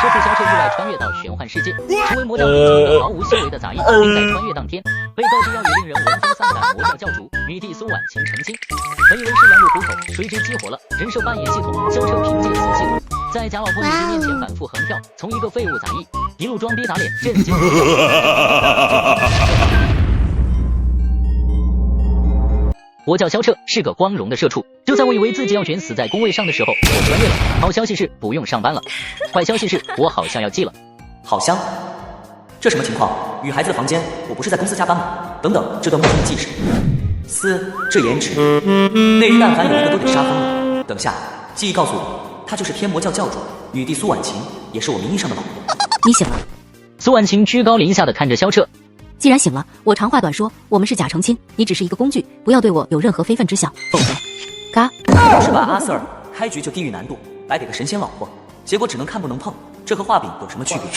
车处萧彻意外穿越到玄幻世界，成为魔教底层的毫无修为的杂役，并在穿越当天被告知要与令人闻风丧胆魔教教主女帝苏婉晴成亲。本以为是羊入虎口，谁知激活了人设扮演系统，萧彻凭借此系统，在假老婆女帝面前反复横跳，从一个废物杂役一路装逼打脸，震惊。我叫萧彻，是个光荣的社畜。就在我以为自己要卷死在工位上的时候，我穿越了。好消息是不用上班了，坏消息是我好像要寄了。好香，这什么情况？女孩子的房间，我不是在公司加班吗？等等，这段陌生的记事。这颜值，内娱但凡有一个都得杀疯了。等下，记忆告诉我，她就是天魔教教主女帝苏婉晴，也是我名义上的老婆。你醒了。苏婉晴居高临下的看着萧彻。既然醒了，我长话短说，我们是假成亲，你只是一个工具，不要对我有任何非分之想，否则，嘎。是吧，阿 Sir， 开局就地狱难度，来给个神仙老婆，结果只能看不能碰，这和画饼有什么区别？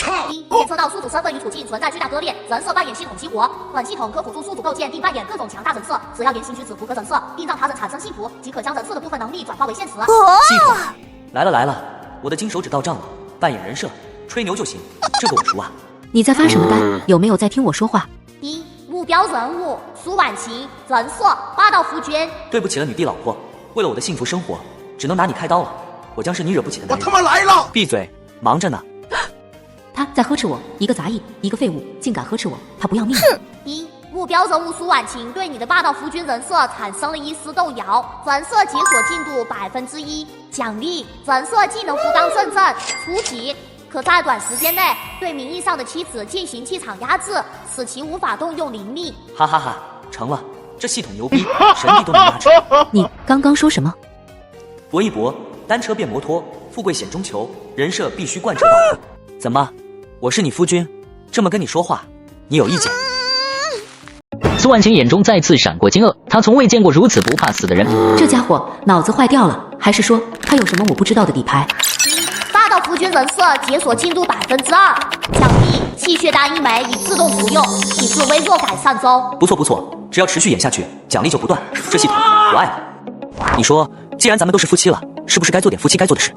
检测到宿主身份与处境存在巨大割裂，人设扮演系统激活，本系统可辅助宿主构建并扮演各种强大人设，只要言行举止符合人设，并让他人产生信服，即可将人设的部分能力转化为现实。系统来了，我的金手指到账了，扮演人设，吹牛就行，这个我熟啊。你在发什么呆？有没有在听我说话？目标人物苏婉晴，人设霸道夫君。对不起了，女帝老婆，为了我的幸福生活，只能拿你开刀了。我将是你惹不起的男人。我他妈来了！闭嘴，忙着呢。他在呵斥我，一个杂役，一个废物，竟敢呵斥我，他不要命！目标人物苏婉晴对你的霸道夫君人设产生了一丝动摇，人设解锁进度1%，奖励人设技能不当正正，初级。可在短时间内对名义上的妻子进行气场压制，使其无法动用灵力。哈哈哈，成了，这系统牛逼，神力都能压制。你刚刚说什么？搏一搏，单车变摩托，富贵险中求，人设必须贯彻到底。怎么，我是你夫君，这么跟你说话，你有意见？苏婉晴眼中再次闪过惊愕，她从未见过如此不怕死的人。这家伙脑子坏掉了，还是说他有什么我不知道的底牌？霸道夫君人设解锁进度2%，奖励气血丹1枚已自动服用，体质微弱改善中。不错，只要持续演下去，奖励就不断。这系统我爱了。你说，既然咱们都是夫妻了，是不是该做点夫妻该做的事？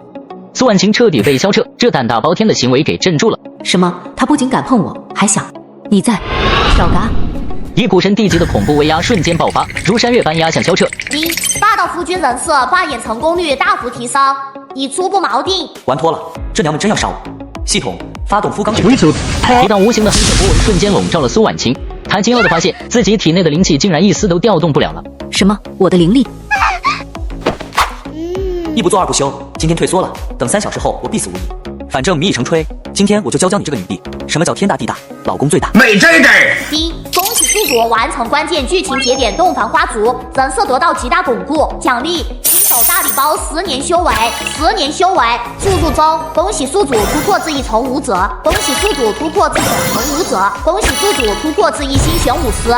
苏婉晴彻底被萧彻这胆大包天的行为给镇住了。什么？他不仅敢碰我，还想你在少嘎？一股神地级的恐怖威压瞬间爆发，如山岳般压向萧彻。霸道夫君人设扮演成功率大幅提升，已初步锚定。玩脱了，这娘们真要杀我！系统发动夫纲卷。一道无形的黑色波纹瞬间笼罩了苏婉晴，她惊愕地发现自己体内的灵气竟然一丝都调动不了了。什么？我的灵力？一不做二不休，今天退缩了，等3小时后我必死无疑。反正米已成炊，今天我就教教你这个女帝，什么叫天大地大，老公最大。美这个。恭喜宿主完成关键剧情节点洞房花烛，人设得到极大巩固，奖励新手大礼包10年修为，10年修为注入中。恭喜宿主突破至一从武者，恭喜宿主突破至总从武者，恭喜宿主突破至一星玄武师。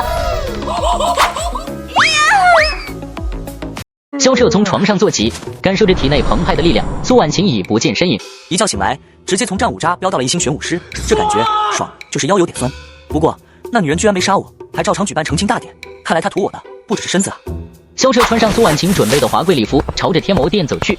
萧彻从床上坐起，感受着体内澎湃的力量，苏婉晴已不见身影。一觉醒来，直接从战五渣飙到了一星玄武师，这感觉爽，就是腰有点酸。不过那女人居然没杀我，还照常举办成亲大典，看来她图我的不只是身子啊。萧彻穿上苏婉晴准备的华贵礼服，朝着天魔殿走去。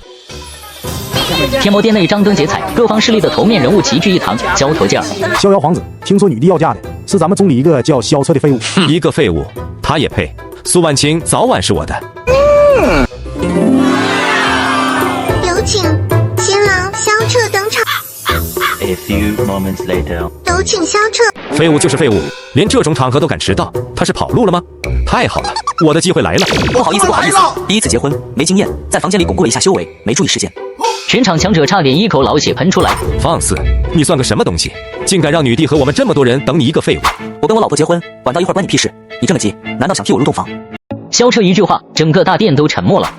天魔殿内张灯结彩，各方势力的头面人物齐聚一堂，交头接耳。逍遥皇子，听说女帝要嫁的是咱们中里一个叫萧彻的废物。一个废物，他也配？苏婉晴早晚是我的。有请新郎萧彻登场。A few moments later， 有请萧彻。废物就是废物，连这种场合都敢迟到，他是跑路了吗？太好了，我的机会来了。不好意思，第一次结婚没经验，在房间里巩固了一下修为，没注意时间。全场强者差点一口老血喷出来。放肆！你算个什么东西？竟敢让女帝和我们这么多人等你一个废物！我跟我老婆结婚，晚到一会儿关你屁事！你这么急，难道想替我入洞房？萧彻一句话，整个大殿都沉默了。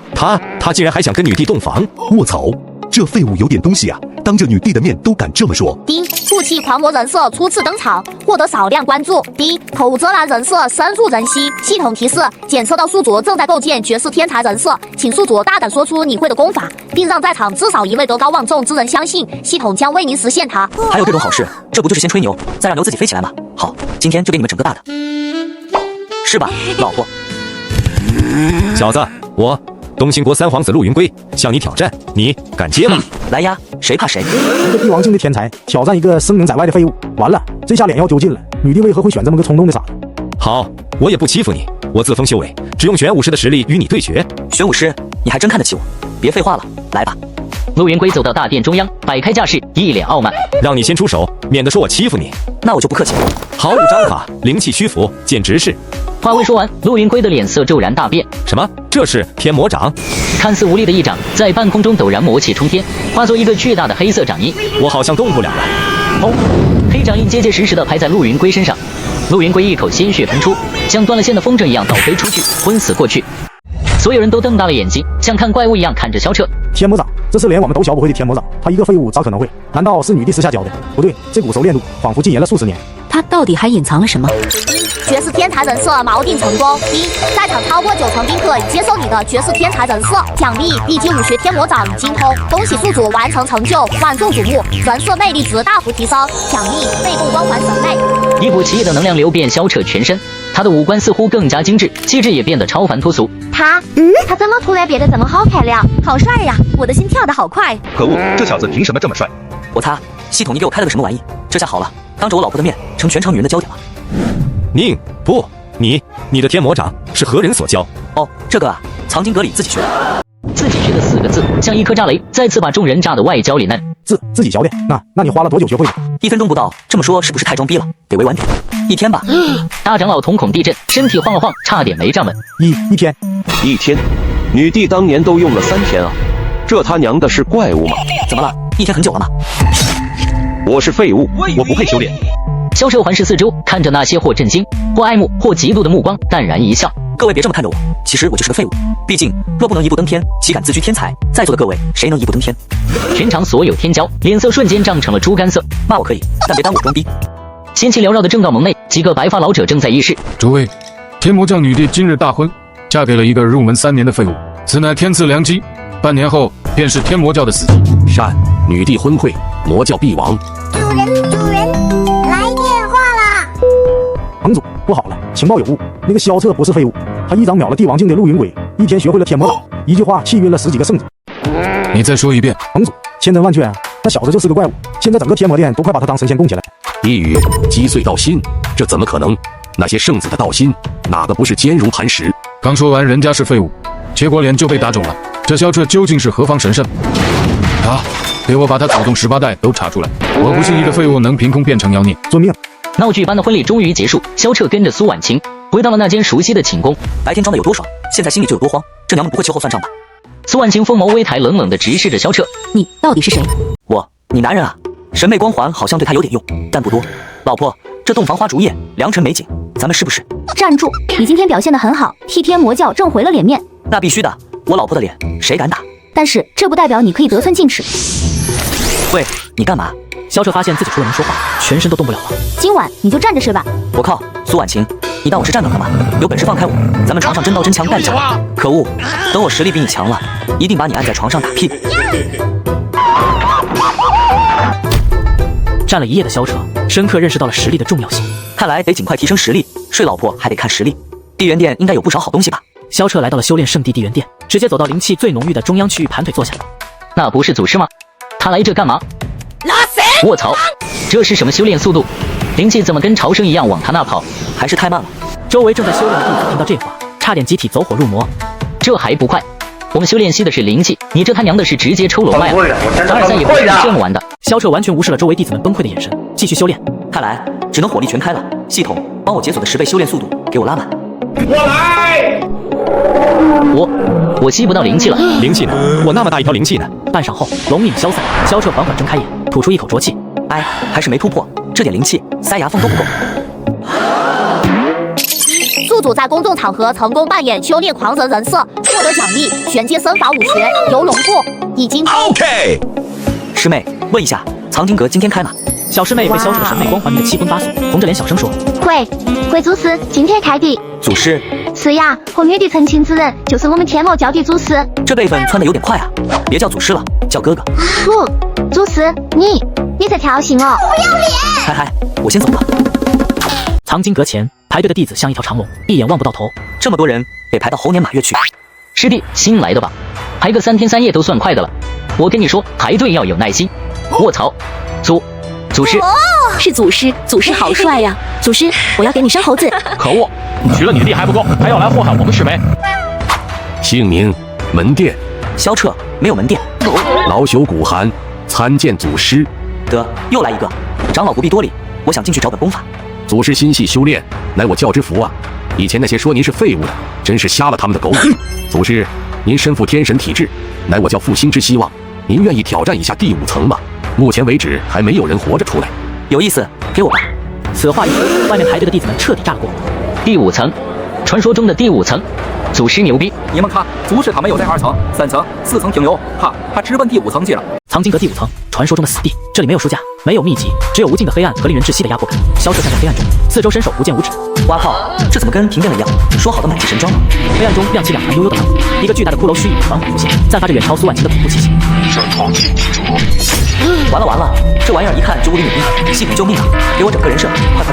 他竟然还想跟女帝洞房！卧槽，这废物有点东西啊！当着女帝的面都敢这么说。负气狂魔人设初次登场，获得少量关注。口无遮拦人设深入人心。系统提示：检测到宿主正在构建绝世天才人设，请宿主大胆说出你会的功法，并让在场至少一位德高望重之人相信，系统将为您实现它。还有这种好事，这不就是先吹牛，再让牛自己飞起来吗？好，今天就给你们整个大的，是吧，老婆？小子，我东兴国三皇子陆云归向你挑战，你敢接吗？来呀，谁怕谁？一个帝王境的天才挑战一个声名在外的废物，完了，这下脸要丢尽了。女帝为何会选这么个冲动的傻子？好，我也不欺负你，我自封修为，只用玄武师的实力与你对决。玄武师，你还真看得起我？别废话了，来吧。陆云归走到大殿中央，摆开架势，一脸傲慢。让你先出手，免得说我欺负你。那我就不客气了。毫无章法，灵气虚浮，简直是……话未说完，陆云归的脸色骤然大变。什么？这是天魔掌？看似无力的一掌，在半空中陡然魔气冲天，化作一个巨大的黑色掌印。我好像动不了了。轰！黑掌印结结实实的拍在陆云归身上，陆云归一口鲜血喷出，像断了线的风筝一样倒飞出去，昏死过去。所有人都瞪大了眼睛，像看怪物一样看着萧彻。天魔掌，这是连我们都学不会的天魔掌，他一个废物咋可能会？难道是女帝私下教的？不对，这股熟练度仿佛禁言了数十年。他到底还隐藏了什么？绝世天才人设锚定成功。一，在场超过90%宾客已接受你的绝世天才人设。奖励：一级武学天魔掌已精通，恭喜宿主完成成就，万众瞩目，人设魅力值大幅提升。奖励：被动光环审美。一股奇异的能量流遍萧彻全身，他的五官似乎更加精致，气质也变得超凡脱俗。他怎么突然变得这么好看了？好帅呀！我的心跳得好快。可恶，这小子凭什么这么帅？我擦，系统你给我开了个什么玩意？这下好了，当着我老婆的面成全场女人的焦点了。宁不，你的天魔掌是何人所教？哦，这个啊，藏经阁里自己学的。自己学的4个字，像一颗炸雷，再次把众人炸得外焦里嫩。自己教的？那你花了多久学会的？1分钟不到，这么说是不是太装逼了？得委婉点，1天吧。大长老瞳孔地震，身体晃了晃，差点没站稳。一天？1天？女帝当年都用了3天啊！这他娘的是怪物吗？怎么了？1天很久了吗？我是废物，我不配修炼。萧彻环视四周，看着那些或震惊、或爱慕、或嫉妒的目光，淡然一笑。各位别这么看着我，其实我就是个废物。毕竟若不能一步登天，岂敢自居天才？在座的各位，谁能一步登天？全场所有天骄脸色瞬间涨成了猪肝色。骂我可以，但别耽误我装逼。仙气缭绕的正道门内，几个白发老者正在议事。诸位，天魔将女帝今日大婚，嫁给了一个入门3年的废物，此乃天赐良机。半年后便是天魔教的死期。善，女帝婚会，魔教必亡。主人，来电话啦！盟主，不好了，情报有误，那个萧彻不是废物，他一掌秒了帝王境的陆云鬼，1天学会了天魔掌，一句话气晕了10几个圣子。你再说一遍。盟主，千真万确啊，那小子就是个怪物，现在整个天魔殿都快把他当神仙供起来。一语击碎道心，这怎么可能？那些圣子的道心，哪个不是坚如磐石？刚说完人家是废物，结果脸就被打肿了。这萧彻究竟是何方神圣？给我把他祖宗18代都查出来！我不信一个废物能凭空变成妖孽。遵命。闹剧般的婚礼终于结束，萧彻跟着苏婉晴回到了那间熟悉的寝宫。白天装的有多爽，现在心里就有多慌。这娘们不会秋后算账吧？苏婉晴凤眸微抬，冷冷地直视着萧彻。你到底是谁？你男人啊，审美光环好像对他有点用，但不多。老婆，这洞房花烛夜，良辰美景，咱们是不是？站住！你今天表现得很好，替天魔教挣回了脸面。那必须的，我老婆的脸谁敢打？但是这不代表你可以得寸进尺。喂，你干嘛？萧彻发现自己除了能说话，全身都动不了了。今晚你就站着睡吧。我靠，苏婉晴，你当我是站岗的吗？有本事放开我，咱们床上真刀真枪干起来！可恶，等我实力比你强了，一定把你按在床上打屁。站了一夜的萧彻，深刻认识到了实力的重要性。看来得尽快提升实力，睡老婆还得看实力。地元殿应该有不少好东西吧？萧彻来到了修炼圣地地元殿，直接走到灵气最浓郁的中央区域盘腿坐下。那不是祖师吗？他来这干嘛？卧槽，这是什么修炼速度？灵气怎么跟潮生一样往他那跑？还是太慢了。周围正在修炼的弟子听到这话，差点集体走火入魔。这还不快？我们修炼吸的是灵气，你这他娘的是直接抽楼卖了！凡尔赛也不是这么玩的。萧彻完全无视了周围弟子们崩溃的眼神，继续修炼。看来只能火力全开了。系统，帮我解锁的10倍修炼速度给我拉满。我来。我吸不到灵气了。灵气呢？我那么大一条灵气呢？半晌后，龙影消散，萧彻缓缓睁开眼，吐出一口浊气。哎，还是没突破，这点灵气塞牙缝都不够。宿主在公众场合成功扮演修炼狂人人设，获得奖励：玄阶身法武学游龙步，已经。OK。师妹，问一下，藏经阁今天开吗？小师妹被萧彻审美光环迷得七荤八素，红着脸小声说：“贵祖师今天开的。”祖师？是呀，和女帝成亲之人就是我们天魔教的祖师。这辈分窜得有点快啊！别叫祖师了，叫哥哥。祖师，你在挑衅我！不要脸！嗨，我先走了。藏经阁前排队的弟子像一条长龙，一眼望不到头。这么多人，得排到猴年马月去。师弟，新来的吧？排个3天3夜都算快的了。我跟你说，排队要有耐心。卧槽，祖师。是祖师，祖师好帅呀！祖师，我要给你生猴子。可恶，娶了你弟还不够，还要来祸害我们师妹。姓名：门店。萧彻，没有门店。老朽古寒，参见祖师。得，又来一个。长老不必多礼，我想进去找本功法。祖师心系修炼，乃我教之福啊！以前那些说您是废物的，真是瞎了他们的狗眼。祖师，您身负天神体质，乃我教复兴之希望。您愿意挑战一下第5层吗？目前为止还没有人活着出来。有意思，给我吧。此话一出，外面排队的弟子们彻底炸了锅。第5层，传说中的第5层，祖师牛逼！你们看，祖师他没有在2层、3层、4层停留，他直奔第5层去了。藏经阁第5层，传说中的死地，这里没有书架，没有秘籍，只有无尽的黑暗和令人窒息的压迫感。萧彻站在黑暗中，四周伸手不见五指。哇靠，这怎么跟停电了一样？说好的满纸神装吗？黑暗中亮起2团悠悠的光，一个巨大的骷髅虚影缓缓浮现，散发着远超苏万清的恐怖气息。完了，这玩意儿一看就无敌牛逼，系统救命啊！给我整个人设，快！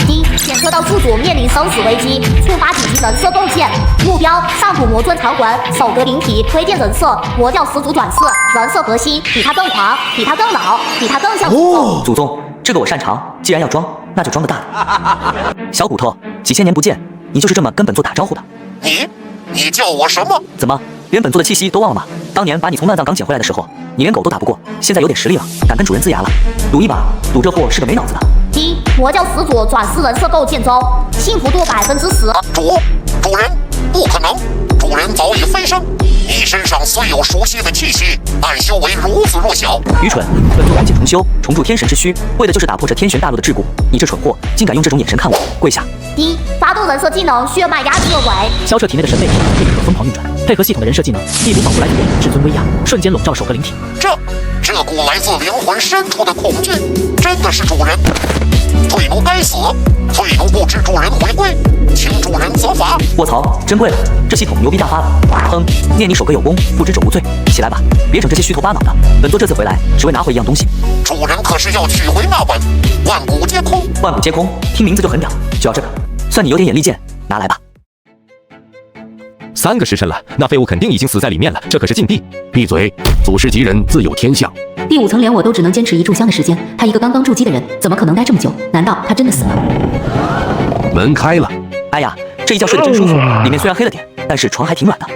一，检测到宿主面临生死危机，触发紧急人设构建。目标：上古魔尊长魂，首格灵体，推荐人设：魔教始祖转世，人设核心，比他更狂，比他更老，比他更像祖宗。祖宗，这个我擅长。既然要装，那就装个大的。小骨头，几千年不见，你就是这么跟本座打招呼的？你叫我什么？怎么连本座的气息都忘了吗？当年把你从乱葬岗捡回来的时候，你连狗都打不过，现在有点实力了，敢跟主人呲牙了？赌一把，赌这货是个没脑子的。一，魔教始祖转世人设构建中，幸福度10%。主人，不可能，主人早已飞升。你身上虽有熟悉的气息，但修为如此弱小。愚蠢！本座赶紧重修，重铸天神之躯，为的就是打破这天玄大陆的桎梏。你这蠢货，竟敢用这种眼神看我，跪下！一，发动人设技能血脉压制恶鬼。萧彻体内的神位立刻疯狂运转，配合系统的人设技能，一股仿佛来自远古至尊威压，瞬间笼罩了首个灵体。这股来自灵魂深处的恐惧，真的是主人。退奴该死！退奴不知主人回归，请主人责罚。卧槽，真贵了，这系统牛逼大发了。念你首歌有功，不知者无罪。起来吧，别整这些虚头巴脑的。本座这次回来，只为拿回一样东西。主人可是要取回那本万古皆空？万古皆空，听名字就很屌，就要这个。算你有点眼力见，拿来吧。 3个时辰了，那废物肯定已经死在里面了，这可是禁地。闭嘴！祖师级人自有天相。第5层连我都只能坚持1炷香的时间，他一个刚刚筑基的人，怎么可能待这么久？难道他真的死了？门开了。哎呀，这一觉睡得真舒服，里面虽然黑了点，但是床还挺软的。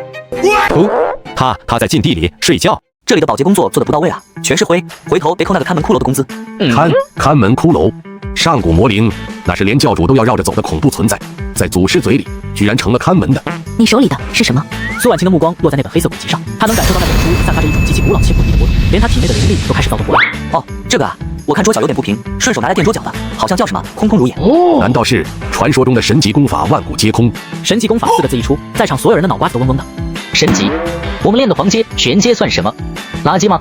他在禁地里睡觉。这里的保洁工作做得不到位啊，全是灰，回头得扣那个看门骷髅的工资。看门骷髅，上古魔灵，那是连教主都要绕着走的恐怖存在，在祖师嘴里居然成了看门的。 你手里的是什么？苏婉清的目光落在那本黑色古籍上，他能感受到那本书散发着一种极其古老且诡异的波动，连他体内的灵力都开始躁动过来。哦，这个啊，我看桌角有点不平，顺手拿来垫桌角的，好像叫什么空空如也。难道是传说中的神级功法万古皆空？神级功法4个字一出，在场所有人的脑瓜子都嗡嗡的。神级，我们练的黄阶、玄阶算什么？垃圾吗？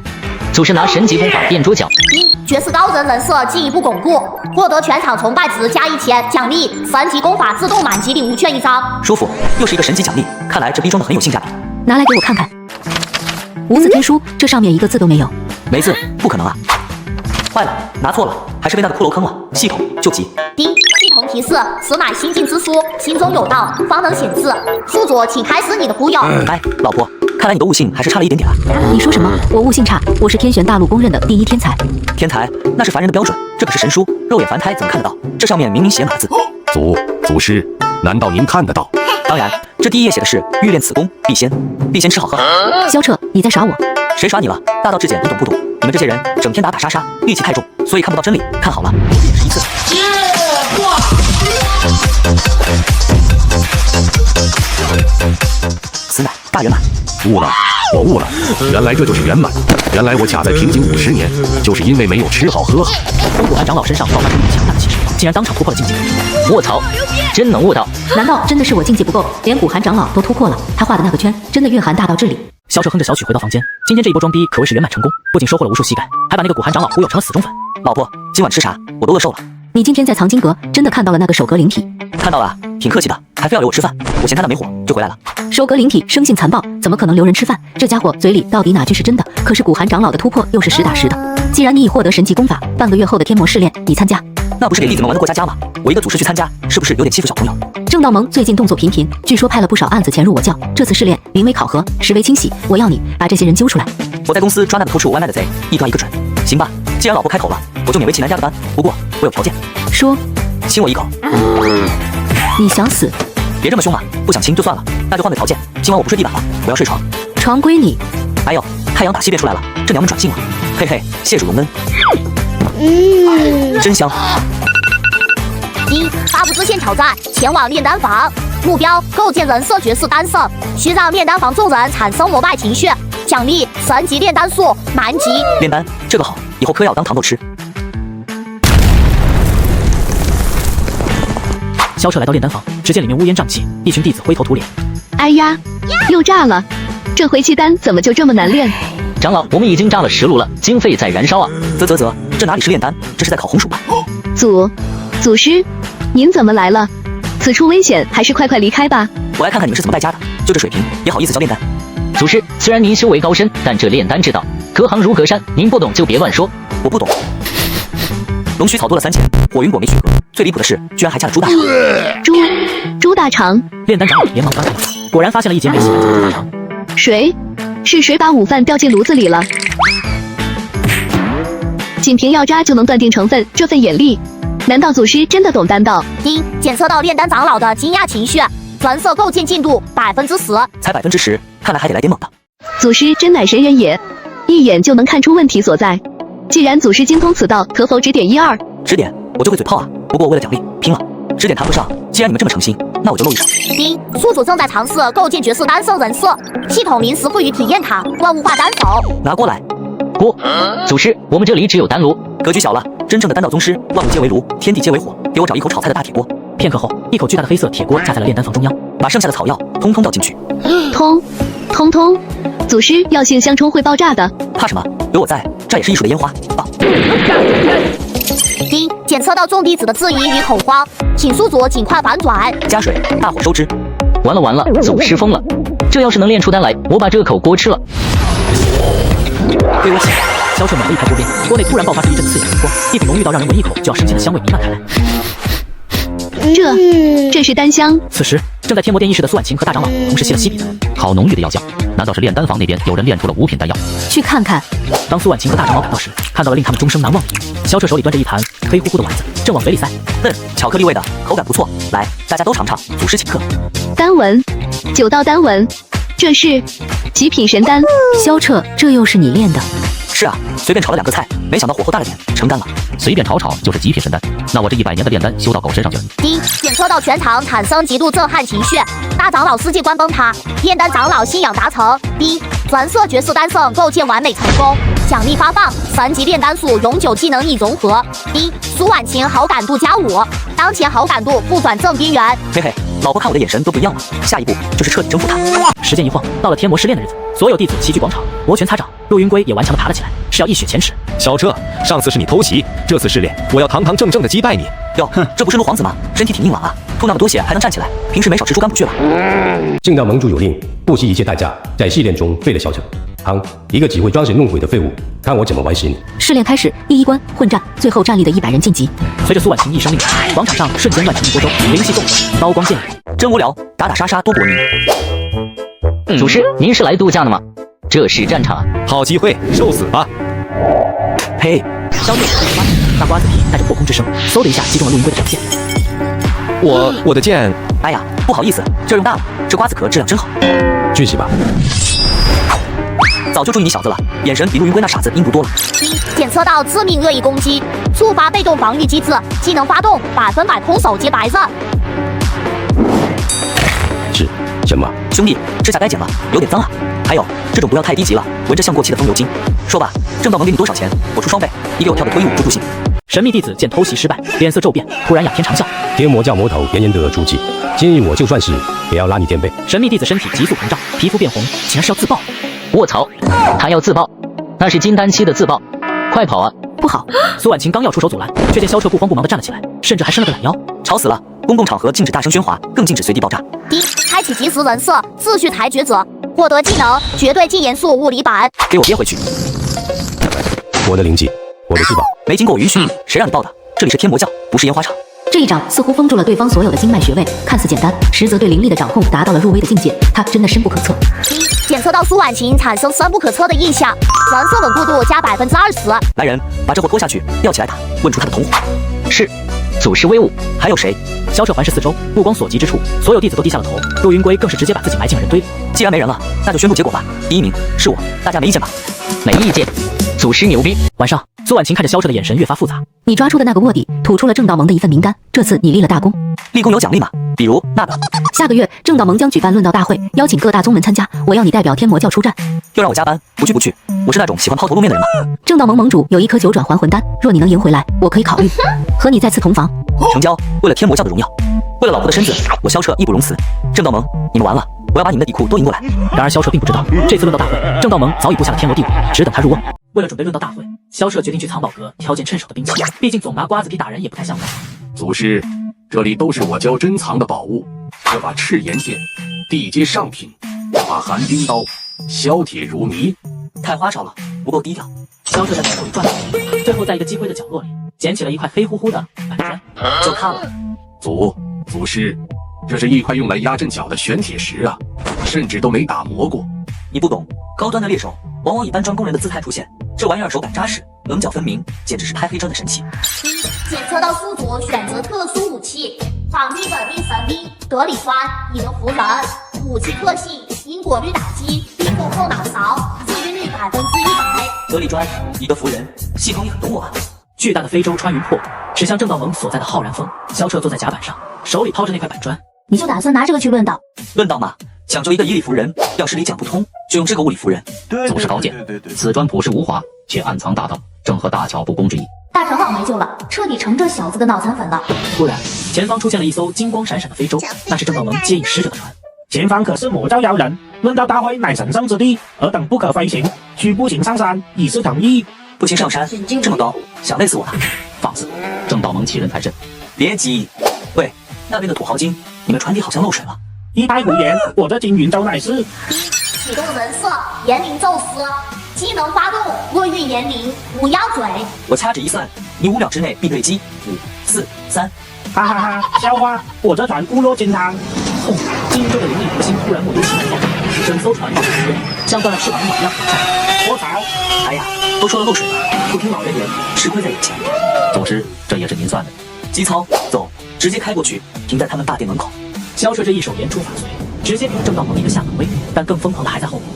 祖师拿神级功法垫桌角。1. 绝世高人人设进一步巩固，获得全场崇拜值加1000，奖励神级功法自动满级礼物券1张。舒服，又是一个神级奖励，看来这逼装的很有性价比。拿来给我看看。无字天书，这上面一个字都没有。没字，不可能啊！坏了，拿错了，还是被那个骷髅坑了。系统救急。系统提示：此乃心境之书，心中有道，方能显字。宿主，请开始你的忽悠。哎，老婆，看来你的悟性还是差了一点点啊。你说什么？我悟性差？我是天玄大陆公认的第1天才。天才？那是凡人的标准，这可是神书，肉眼凡胎怎么看得到？这上面明明写码字。祖师，难道您看得到？当然，这第1页写的是欲练此功，必先吃好喝好。萧彻，你在耍我？谁耍你了？大道至简，你懂不懂？你们这些人整天打打杀杀，戾气太重，所以看不到真理。看好了，我也是一次。此乃大圆满。悟了，我悟了，原来这就是圆满。原来我卡在瓶颈50年，就是因为没有吃好喝好。风骨寒长老身上爆发出一股强大的气势，竟然当场突破了境界。卧槽，真能悟道！难道真的是我境界不够，连古寒长老都突破了？他画的那个圈，真的蕴含大道之理。萧彻哼着小曲回到房间，今天这一波装逼可谓是圆满成功，不仅收获了无数膝盖，还把那个古寒长老忽悠成了死忠粉。老婆，今晚吃啥？我都饿瘦了。你今天在藏经阁真的看到了那个首阁灵体？看到了，挺客气的，还非要留我吃饭，我嫌他那没火就回来了。收割灵体，生性残暴，怎么可能留人吃饭？这家伙嘴里到底哪句是真的？可是古寒长老的突破又是实打实的。既然你已获得神级功法，半个月后的天魔试炼，你参加？那不是给弟子们玩的过家家吗？我一个祖师去参加，是不是有点欺负小朋友？正道盟最近动作频频，据说派了不少案子潜入我教。这次试炼临危考核，实为清洗。我要你把这些人揪出来。我在公司抓那个偷吃我外卖的贼，一抓一个准。行吧，既然老婆开口了，我就勉为其难加个班。不过我有条件。说。亲我一口。你想死？别这么凶嘛，不想亲就算了，那就换个条件。今晚我不睡地板了，我要睡床。床归你。哎呦，太阳打西边出来了，这娘们转性了。嘿嘿，谢主隆恩。真香。一发布支线挑战，前往炼丹房，目标构建人设角色丹圣，需让炼丹房众人产生膜拜情绪。奖励神级炼丹术，满级。炼丹这个好，以后嗑药当糖豆吃。萧彻来到炼丹房，只见里面乌烟瘴气，一群弟子灰头土脸。哎呀，又炸了！这回契丹怎么就这么难练？长老，我们已经炸了10炉了，经费在燃烧啊！这哪里是炼丹，这是在烤红薯吧？祖师，您怎么来了？此处危险，还是快离开吧。我来看看你们是怎么败家的，就这水平也好意思教炼丹？祖师，虽然您修为高深，但这炼丹之道隔行如隔山，您不懂就别乱说。我不懂。龙须草多了3000，火云果没许可，最离谱的是，居然还掐了朱大肠。朱大肠！炼丹长老连忙翻看了看，果然发现了一截没洗干净的朱大肠。是谁把午饭掉进炉子里了？仅凭药渣就能断定成分，这份眼力，难道祖师真的懂丹道？检测到炼丹长老的惊讶情绪，人设构建进度10%，才10%，看来还得来点猛的。祖师真乃神人也，一眼就能看出问题所在。既然祖师精通此道，可否指点1、2？指点我就会嘴炮啊，不过为了奖励，拼了！指点谈不上，既然你们这么诚心，那我就露一手。宿主正在尝试构建角色丹圣人设，系统临时赋予体验卡，万物化丹手。拿锅来。锅。祖师，我们这里只有丹炉，格局小了。真正的丹道宗师，万物皆为炉，天地皆为火。给我找一口炒菜的大铁锅。片刻后，一口巨大的黑色铁锅架在了炼丹房中央，把剩下的草药通倒进去。通，祖师药性相冲会爆炸的。怕什么？有我在，这也是艺术的烟花。棒。检测到众弟子的质疑与恐慌，请宿主尽快反转。加水，大火收汁。完了，祖师疯了！这要是能炼出丹来，我把这口锅吃了。微微起来，萧彻猛地一拍锅边，锅内突然爆发出一阵刺眼的光，一股浓郁到让人闻一口就要升天的香味弥漫开来。这是丹香。此时正在天魔殿议事的苏婉晴和大长老同时吸了吸鼻子，好浓郁的药香，难道是炼丹房那边有人炼出了5品丹药？去看看。当苏婉晴和大长老赶到时，看到了令他们终生难忘的一幕。萧彻手里端着一盘黑乎乎的丸子，正往嘴里塞。巧克力味的，口感不错。来，大家都尝尝，祖师请客。丹文，9道丹文，这是极品神丹。萧彻，这又是你炼的？是啊，随便炒了2个菜，没想到火候大了点，成干了。随便炒就是极品神丹，那我这100年的炼丹修到狗身上去了。检测到全场产生极度震撼情绪，大长老世界观崩塌，炼丹长老信仰达成。人设角色丹圣构建完美成功，奖励发放神级炼丹术永久技能一融合。苏婉晴好感度+5，当前好感度不转正边缘。嘿嘿，老婆看我的眼神都不一样了，下一步就是彻底征服她。时间一晃，到了天魔试炼的日子，所有弟子齐聚广场，摩拳擦掌。陆云归也顽强地爬了起来，是要一雪前耻。小彻，上次是你偷袭，这次试炼我要堂堂正正的击败你。哟，这不是陆皇子吗？身体挺硬朗啊，吐那么多血还能站起来，平时没少吃猪肝补血吧？正道盟主有令，不惜一切代价在试炼中废了萧彻。一个只会装神弄鬼的废物，看我怎么玩死你！试炼开始，第1关混战，最后战力的100人晋级。随着苏婉晴一声令下，广场上瞬间乱成一锅粥，灵气纵起，刀光剑影。真无聊，打杀杀多国民。祖师，您是来度假的吗？这是战场啊！好机会，受死吧！嘿，萧彻挥着瓜子，那瓜子皮带着破空之声，嗖的一下击中了陆云归的掌剑。我的剑，哎呀，不好意思，这儿用大了，这瓜子壳质量真好。去死吧！早就注意你小子了，眼神比陆云归那傻子阴毒多了。检测到致命恶意攻击，触发被动防御机制，技能发动，100%空手接白刃。是什么？兄弟，指甲该剪了，有点脏啊。还有，这种不要太低级了，闻着像过期的风油精。说吧，正道盟给你多少钱？我出双倍，你给我跳个脱衣舞助助兴。神秘弟子见偷袭失败，脸色骤变，突然仰天长啸：天魔教魔头严得而出气，今日我就算是也要拉你垫背。神秘弟子身体急速膨胀，皮肤变红，竟然是要自爆！卧槽，他要自爆，那是金丹期的自爆，快跑啊！不好。苏婉晴刚要出手阻拦，却见萧彻不慌不忙地站了起来，甚至还伸了个懒腰。吵死了！公共场合禁止大声喧哗，更禁止随地爆炸。第一，开启即时人设，秩序裁决者，获得技能绝对禁严肃物理版。给我憋回去！我的灵技，我的至宝，没经过我允许，谁让你爆的？这里是天魔教，不是烟花场。这一掌似乎封住了对方所有的经脉穴位，看似简单，实则对灵力的掌控达到了入微的境界。他真的深不可测。第一，检测到苏婉晴产生深不可测的印象，人设稳固度加20%。来人，把这货拖下去，吊起来打，问出他的同伙。是，祖师威武。还有谁？萧彻环视四周，目光所及之处，所有弟子都低下了头。陆云归更是直接把自己埋进了人堆里。既然没人了，那就宣布结果吧。第一名是我，大家没意见吧？没意见。祖师牛逼。晚上，苏婉晴看着萧彻的眼神越发复杂。你抓出的那个卧底吐出了正道盟的一份名单，这次你立了大功。立功有奖励吗？比如那个。下个月正道盟将举办论道大会，邀请各大宗门参加，我要你代表天魔教出战。又让我加班，不去不去。我是那种喜欢抛头露面的人吗？正道盟盟主有一颗九转还魂丹，若你能赢回来，我可以考虑和你再次同房。成交。为了天魔教的荣耀，为了老婆的身子，我萧彻义不容辞。正道盟，你们完了，我要把你们的底裤都赢过来。然而萧彻并不知道，这次论道大会，正道盟早已布下了天罗地网，只等他入瓮。为了准备论道大会，萧彻决定去藏宝阁挑件趁手的兵器，毕竟总拿瓜子皮打人也不太像话。祖师，这里都是我教珍藏的宝物，这把赤炎剑，地阶上品；这把寒冰刀，削铁如泥。太花哨了，不够低调。萧彻在手里转了转，最后在一个积灰的角落里捡起了一块黑乎乎的板砖，就看了。祖师，这是一块用来压阵脚的玄铁石啊，甚至都没打磨过。你不懂，高端的猎手往往以搬砖工人的姿态出现，这玩意儿手感扎实，棱角分明，简直是拍黑砖的神器。检测到宿主选择特殊武器，皇帝本命神兵德里砖，引人服人。武器特性：因果率打击，冰封后脑勺，治愈率100%。德里砖，以德服人，系统你很懂我吧？巨大的非洲穿云破驶向正道盟所在的浩然峰，萧彻坐在甲板上，手里抛着那块板砖。你就打算拿这个去论道？论道嘛，讲究一个以理服人，要是理讲不通，就用这个物理服人。祖师高见，此砖朴实无华，却暗藏大道，正合大巧不工之意。大成老没救了，彻底成这小子的脑残粉了。突然，前方出现了一艘金光闪闪的非洲，那是正道盟接引使者的船。前方可是魔教妖人，论道大会乃神圣之地，尔等不可飞行，需步行上山，以示诚意。步行上山，这么高，想累死我了。放肆！正道盟欺人太甚。别急，喂，那边的土豪金，你们船底好像漏水了。一派胡言，我这金云州乃是。启动人设，炎灵宙斯，技能发动，落运炎灵，乌鸦嘴。我掐指一算，你5秒之内必对击。5、4、3。哈哈哈，笑话，我这船固若金汤。轰！金州的灵力核心突然莫名其妙爆炸，整艘船冒着烟，像断了翅膀的鸟一样滑下来。我操！哎呀，都说了漏水了，不听老人言，吃亏在眼前。祖师，这也是您算的。机操，走，直接开过去，停在他们大殿门口。萧彻这一手言出法随，直接给了正道盟一个下马威，但更疯狂的还在后面。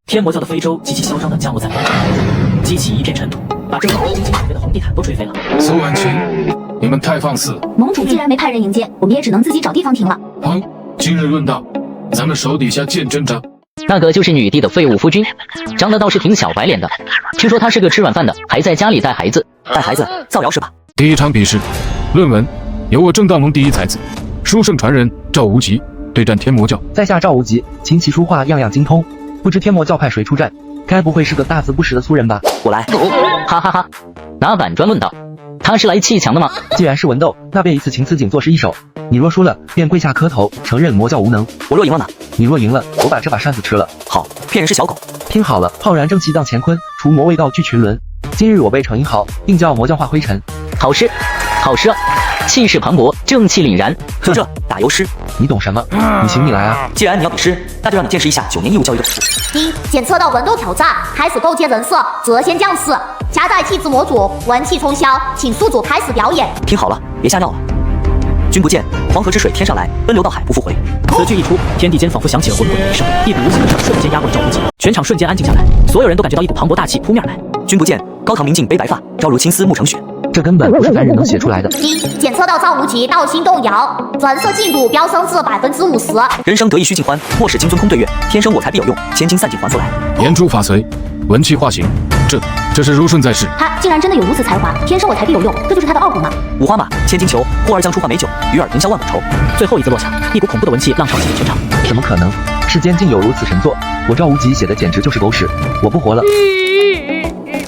天魔教的非洲极其嚣张地降落在广场中，激起一片尘土，把正道盟精心准备的红地毯都吹飞了。苏婉晴，你们太放肆了！盟主既然没派人迎接，我们也只能自己找地方停了。好，今日论道，咱们手底下见真章。那个就是女帝的废物夫君，长得倒是挺小白脸的。听说她是个吃软饭的，还在家里带孩子。带孩子造谣是吧？第一场比试，论文由我正道盟第一才子书圣传人赵无极对战天魔教。在下赵无极，琴棋书画样样精通，不知天魔教派谁出战？该不会是个大字不识的粗人吧？我来。哈哈哈，拿板砖论道，他是来砌墙的吗？既然是文斗，那便以此情词景作诗一首。你若输了，便跪下磕头，承认魔教无能。我若赢了呢？你若赢了，我把这把扇子吃了。好，骗人是小狗。听好了，浩然正气荡乾坤，除魔为道聚群伦。今日我辈逞英豪，定叫魔教化灰尘。好诗，好诗啊！气势磅礴，正气凛然。就这打油诗，你懂什么？你行你来啊！既然你要比诗，那就让你见识一下9年义务教育的苦。第一，检测到文斗挑战，开始构建人设，谪仙将士，夹带替子魔主，文气冲霄，请宿主开始表演。听好了，别吓尿了。君不见，黄河之水天上来，奔流到海不复回。此句一出，天地间仿佛响起了滚滚的雷声，一股无形的掌瞬间压过了赵无极，全场瞬间安静下来，所有人都感觉到一股磅礴大气扑面而来。君不见，高堂明镜悲白发，朝如青丝暮成雪。这根本不是凡人能写出来的。第一，检测到赵无极道心动摇，人设进度飙升至50%。人生得意须尽欢，莫使金樽空对月。天生我材必有用，千金散尽还复来。言出法随，文气化形，这是如顺在世。他竟然真的有如此才华，天生我材必有用，这就是他的傲骨吗？五花马，千金裘，呼儿将出换美酒，与尔同销万古愁。最后一字落下，一股恐怖的文气浪潮席卷全场。怎么可能？世间竟有如此神作？我赵无极写的简直就是狗屎，我不活了。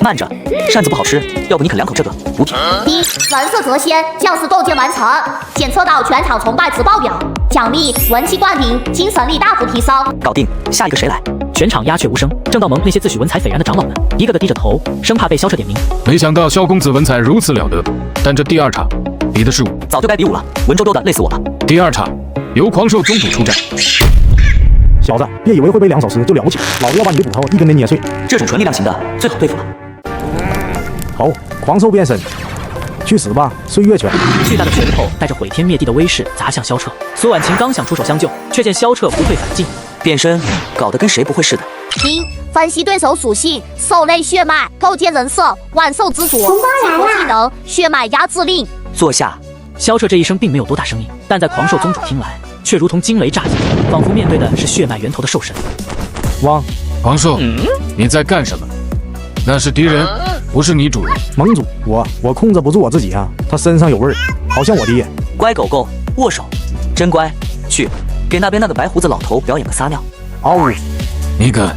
慢着，扇子不好吃，要不你啃2口这个补品。一人设则先，将士构建完成，检测到全场崇拜值爆表，奖励文气灌顶，精神力大幅提升。搞定，下一个谁来？全场鸦雀无声，正道盟那些自诩文采斐然的长老们，一个个低着头，生怕被萧彻点名。没想到萧公子文采如此了得，但这第2场比的是武，早就该比武了，文绉绉的累死我了。第2场由狂兽宗主出战。小子，别以为会背2首诗就了不起，老子要把你的骨头一根根捏碎。这种纯力量型的最好对付了。好，狂兽变身，去死吧，岁月拳！巨大的拳头带着毁天灭地的威势砸向萧彻。苏婉晴刚想出手相救，却见萧彻不退反进，变身搞得跟谁不会似的。一分析对手属性，兽类血脉，构建人设，万兽之主，激活技能，血脉压制令。坐下。萧彻这一声并没有多大声音，但在狂兽宗主听来，却如同惊雷炸响，仿佛面对的是血脉源头的兽神。汪，狂兽，你在干什么？那是敌人，不是你主人。盟主，我控制不住我自己啊，他身上有味儿，好像我爹。乖狗狗，握手，真乖。去，给那边那个白胡子老头表演个撒尿。嗷呜！你敢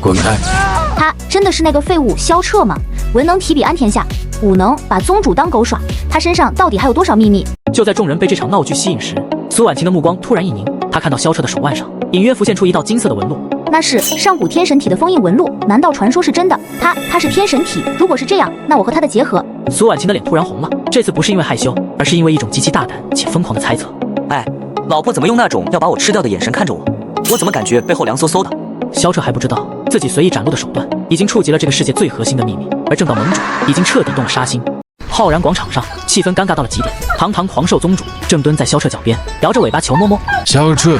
滚开！他真的是那个废物萧彻吗？文能提笔安天下，武能把宗主当狗耍，他身上到底还有多少秘密？就在众人被这场闹剧吸引时，苏婉晴的目光突然一凝，她看到萧彻的手腕上隐约浮现出一道金色的纹路。那是上古天神体的封印纹路，难道传说是真的？他是天神体？如果是这样，那我和他的结合……苏婉晴的脸突然红了，这次不是因为害羞，而是因为一种极其大胆且疯狂的猜测。哎，老婆怎么用那种要把我吃掉的眼神看着我？我怎么感觉背后凉飕飕的？萧彻还不知道自己随意展露的手段已经触及了这个世界最核心的秘密，而正道盟主已经彻底动了杀心。浩然广场上，气氛尴尬到了极点。堂堂狂兽宗主正蹲在萧彻脚边，摇着尾巴求摸摸。萧彻，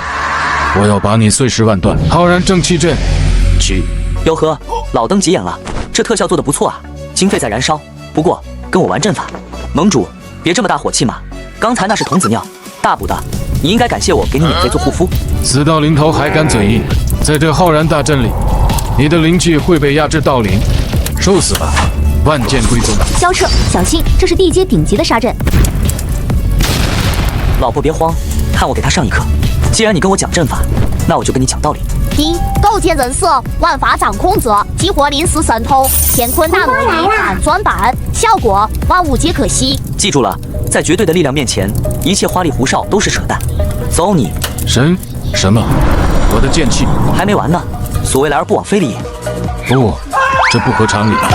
我要把你碎尸万段！浩然正气阵，去。哟呵，老登急眼了，这特效做得不错啊，经费在燃烧。不过跟我玩阵法，盟主别这么大火气嘛，刚才那是童子尿，大补的，你应该感谢我给你免费做护肤。死到临头还敢嘴硬，在这浩然大阵里，你的灵气会被压制到零，受死吧！万剑归宗。萧彻，小心，这是地阶顶级的杀阵。老婆别慌，看我给他上一课。既然你跟我讲阵法，那我就跟你讲道理。一构建人设，万法掌控者，激活临时神通，乾坤大挪移反转版，效果万物皆可惜。记住了，在绝对的力量面前，一切花里胡哨都是扯淡。走你！神什么？我的剑气还没完呢。所谓来而不往非礼也。不，这不合常理啊！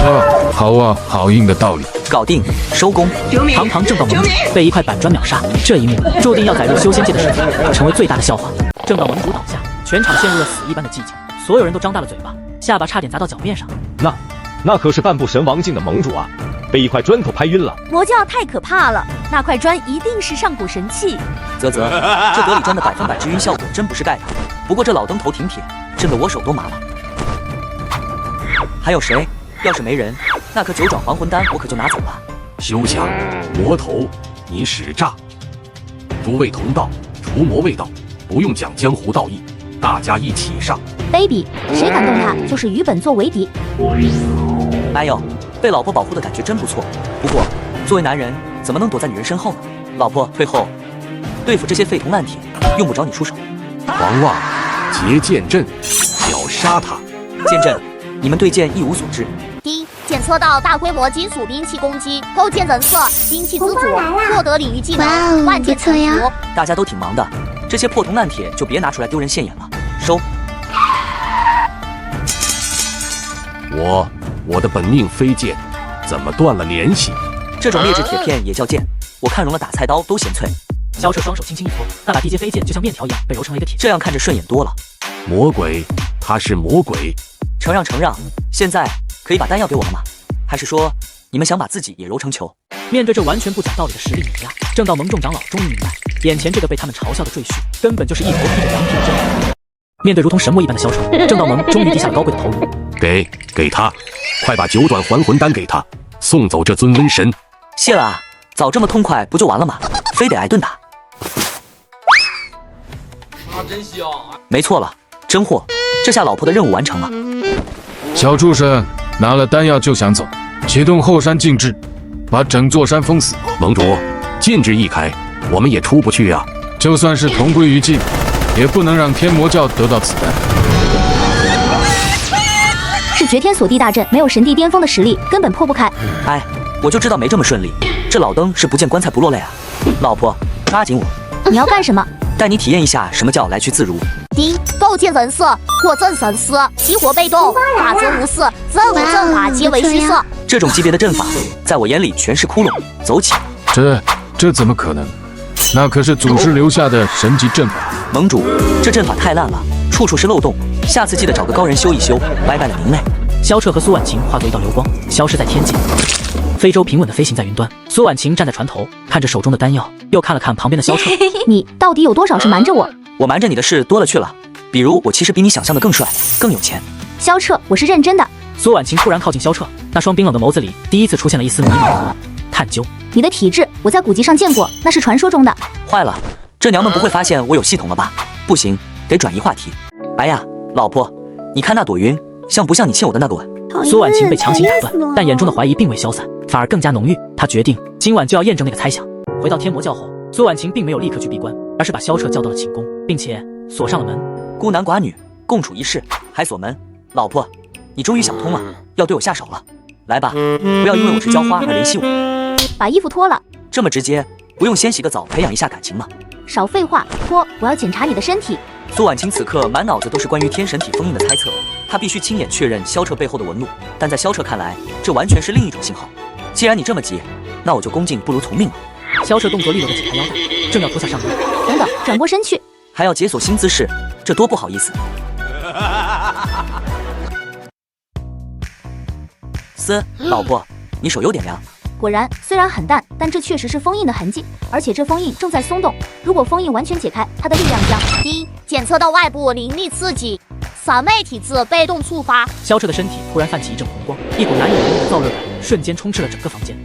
好啊，好硬的道理。搞定，收工。堂堂正道盟主被一块板砖秒杀，这一幕注定要载入修仙界的史册，成为最大的笑话。正道盟主倒下，全场陷入了死一般的寂静，所有人都张大了嘴巴，下巴差点砸到脚面上。那可是半步神王境的盟主啊，被一块砖头拍晕了。魔教太可怕了，那块砖一定是上古神器。啧，这得里砖的100%治晕效果真不是盖的。不过这老登头挺铁，震得我手都麻了。还有谁？要是没人，那颗9转还魂丹我可就拿走了。休想！魔头，你使诈！诸位同道，除魔卫道，不用讲江湖道义，大家一起上。卑鄙，谁敢动他，就是与本座为敌。哎呦，被老婆保护的感觉真不错。不过，作为男人，怎么能躲在女人身后呢？老婆退后，对付这些废铜烂铁，用不着你出手。狂妄，结剑阵，秒杀他！剑阵，你们对剑一无所知。一检测到大规模金属兵器攻击，构建人设，兵器之主，获得领域技能，万剑臣服。大家都挺忙的，这些破铜烂铁就别拿出来丢人现眼了。收。我的本命飞剑怎么断了联系？这种劣质铁片也叫剑，我看融了打菜刀都嫌脆。萧彻双手轻轻一托，那把地阶飞剑就像面条一样被揉成了一个铁，这样看着顺眼多了。魔鬼，他是魔鬼。承让。现在可以把丹药给我了吗？还是说你们想把自己也揉成球？面对这完全不讲道理的实力碾压，正道盟众长老终于明白，眼前这个被他们嘲笑的赘婿，根本就是一头披着羊皮的真人。面对如同神魔一般的萧彻，正道盟终于低下了高贵的头颅。给他，快把9转还魂丹给他，送走这尊瘟神。谢了啊，早这么痛快不就完了吗？非得挨顿打。真香啊！没错了，真货，这下老婆的任务完成了。小畜生，拿了丹药就想走，启动后山禁制，把整座山封死。盟主，禁制一开，我们也出不去啊。就算是同归于尽，也不能让天魔教得到此丹。是绝天锁地大阵没有神帝巅峰的实力，根本破不开。哎，我就知道没这么顺利。这老登是不见棺材不落泪啊！老婆，抓紧我！你要干什么？带你体验一下什么叫来去自如。第一，构建人设，果真神思，激活被动，法则无视，任务阵法皆为虚设。这种级别的阵法，在我眼里全是窟窿。走起！这怎么可能？那可是祖师留下的神级阵法。盟主，这阵法太烂了，处处是漏洞。下次记得找个高人修一修，拜拜了您嘞。萧彻和苏婉晴化作一道流光，消失在天际。非洲平稳地飞行在云端，苏婉晴站在船头，看着手中的丹药，又看了看旁边的萧彻。你到底有多少是瞒着我？我瞒着你的事多了去了，比如我其实比你想象的更帅，更有钱。萧彻，我是认真的。苏婉晴突然靠近萧彻，那双冰冷的眸子里第一次出现了一丝迷茫和探究。你的体质我在古籍上见过，那是传说中的。坏了，这娘们不会发现我有系统了吧？不行，得转移话题。哎呀，老婆，你看那朵云，像不像你欠我的那个吻？苏婉晴被强行打断，但眼中的怀疑并未消散，反而更加浓郁。她决定今晚就要验证那个猜想。回到天魔教后，苏婉晴并没有立刻去闭关，而是把萧彻叫到了寝宫，并且锁上了门。孤男寡女共处一室，还锁门。老婆，你终于想通了，要对我下手了。来吧，不要因为我是浇花而怜惜我。把衣服脱了。这么直接，不用先洗个澡培养一下感情吗？少废话，脱！我要检查你的身体。苏婉晴此刻满脑子都是关于天神体封印的猜测，她必须亲眼确认萧彻背后的纹路，但在萧彻看来，这完全是另一种信号。既然你这么急，那我就恭敬不如从命了。萧彻动作利落地解开腰带，正要脱下上衣。等等，转过身去。还要解锁新姿势，这多不好意思。老婆，你手有点凉。果然，虽然很淡，但这确实是封印的痕迹，而且这封印正在松动。如果封印完全解开，它的力量将第一，检测到外部灵力刺激，三昧体质被动触发。萧彻的身体突然泛起一阵红光，一股难以言喻的燥热感瞬间充斥了整个房间。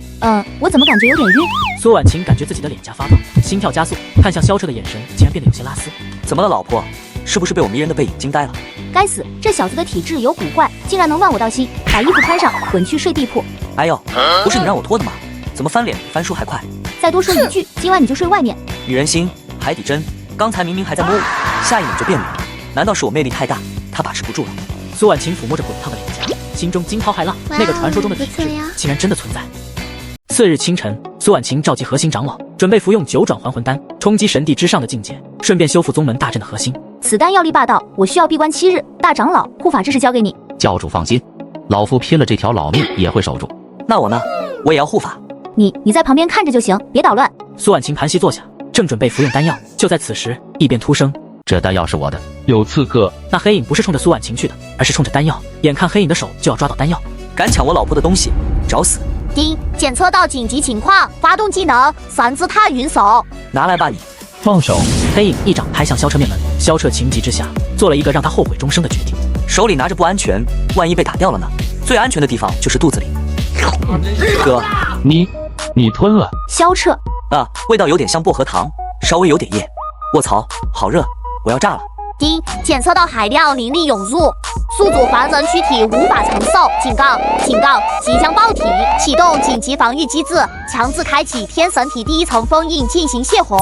我怎么感觉有点晕？苏婉晴感觉自己的脸颊发烫，心跳加速，看向萧彻的眼神竟然变得有些拉丝。怎么了，老婆？是不是被我迷人的背影惊呆了？该死，这小子的体质有古怪，竟然能乱我道心。把衣服穿上，滚去睡地铺。哎呦，不是你让我脱的吗？怎么翻脸比翻书还快？再多说一句，今晚你就睡外面。女人心，海底针。刚才明明还在摸我，下一秒就变脸。难道是我魅力太大，他把持不住了？苏婉晴抚摸着滚烫的脸颊，心中惊涛骇浪。那个传说中的体质竟然真的存在。次日清晨，苏婉晴召集核心长老，准备服用9转还魂丹，冲击神帝之上的境界，顺便修复宗门大阵的核心。此丹药力霸道，我需要闭关7日。大长老，护法之事交给你。教主放心，老夫拼了这条老命也会守住。那我呢？我也要护法。你在旁边看着就行，别捣乱。苏婉晴盘膝坐下，正准备服用丹药，就在此时，一边突声：“这丹药是我的。”有刺客！那黑影不是冲着苏婉晴去的，而是冲着丹药。眼看黑影的手就要抓到丹药，敢抢我老婆的东西，找死！第一，检测到紧急情况，发动技能三字踏云手。拿来吧你！放手！黑影一掌拍向萧彻面门，萧彻情急之下做了一个让他后悔终生的决定。手里拿着不安全，万一被打掉了呢？最安全的地方就是肚子里。哥，你吞了。萧彻啊，味道有点像薄荷糖，稍微有点液。卧槽，好热，我要炸了。第一，检测到海量灵力涌入，宿主凡人躯体无法承受。警告！即将爆体，启动紧急防御机制，强制开启天神体第1层封印进行泄洪。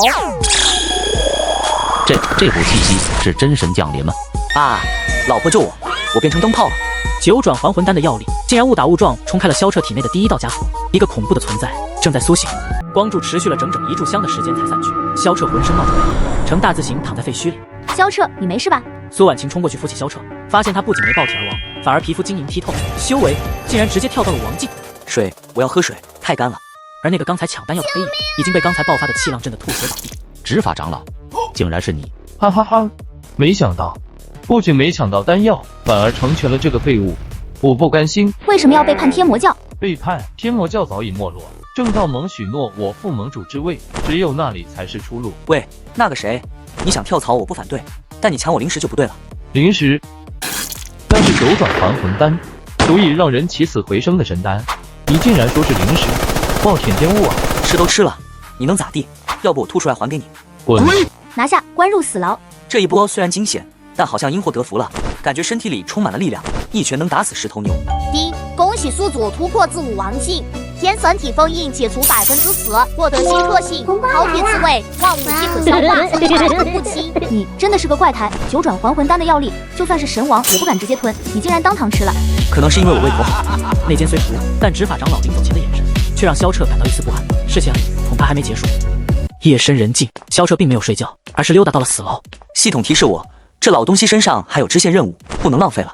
这股气息是真神降临吗？啊，老婆救我，我变成灯泡了。 9转还魂丹的药力竟然误打误撞冲开了萧彻体内的第1道枷锁，一个恐怖的存在正在苏醒。光柱持续了整整1炷香的时间才散去，萧彻浑身冒着白烟，呈大字形躺在废墟里。萧彻，你没事吧？苏婉晴冲过去扶起萧彻，发现他不仅没爆体而亡，反而皮肤晶莹剔透，修为竟然直接跳到了武王境。水，我要喝水，太干了。而那个刚才抢丹药的黑影，已经被刚才爆发的气浪震得吐血倒地。执法长老，竟然是你！哈哈哈，没想到，不仅没抢到丹药，反而成全了这个废物。 我不甘心，为什么要背叛天魔教？背叛天魔教早已没落，正道盟许诺我副盟主之位，只有那里才是出路。喂，那个谁，你想跳槽我不反对，但你抢我灵石就不对了。灵石，那是9转还魂丹，足以让人起死回生的神丹，你竟然说是灵石，暴殄天物啊！吃都吃了，你能咋地？要不我吐出来还给你。滚！拿下，关入死牢。这一波虽然惊险，但好像因祸得福了，感觉身体里充满了力量。 一拳能打死10头牛。第一，恭喜宿主突破至武王境，天神体封印解除10%，获得新特性，饕餮滋味，万物皆可消化，百毒不侵。你真的是个怪胎，九转还魂丹的药力，就算是神王也不敢直接吞，你竟然当堂吃了。可能是因为我胃口好。内奸虽服，但执法长老临走前的眼神，却让萧彻感到一丝不安。事情恐怕还没结束。夜深人静，萧彻并没有睡觉，而是溜达到了4楼。系统提示我，这老东西身上还有支线任务，不能浪费了。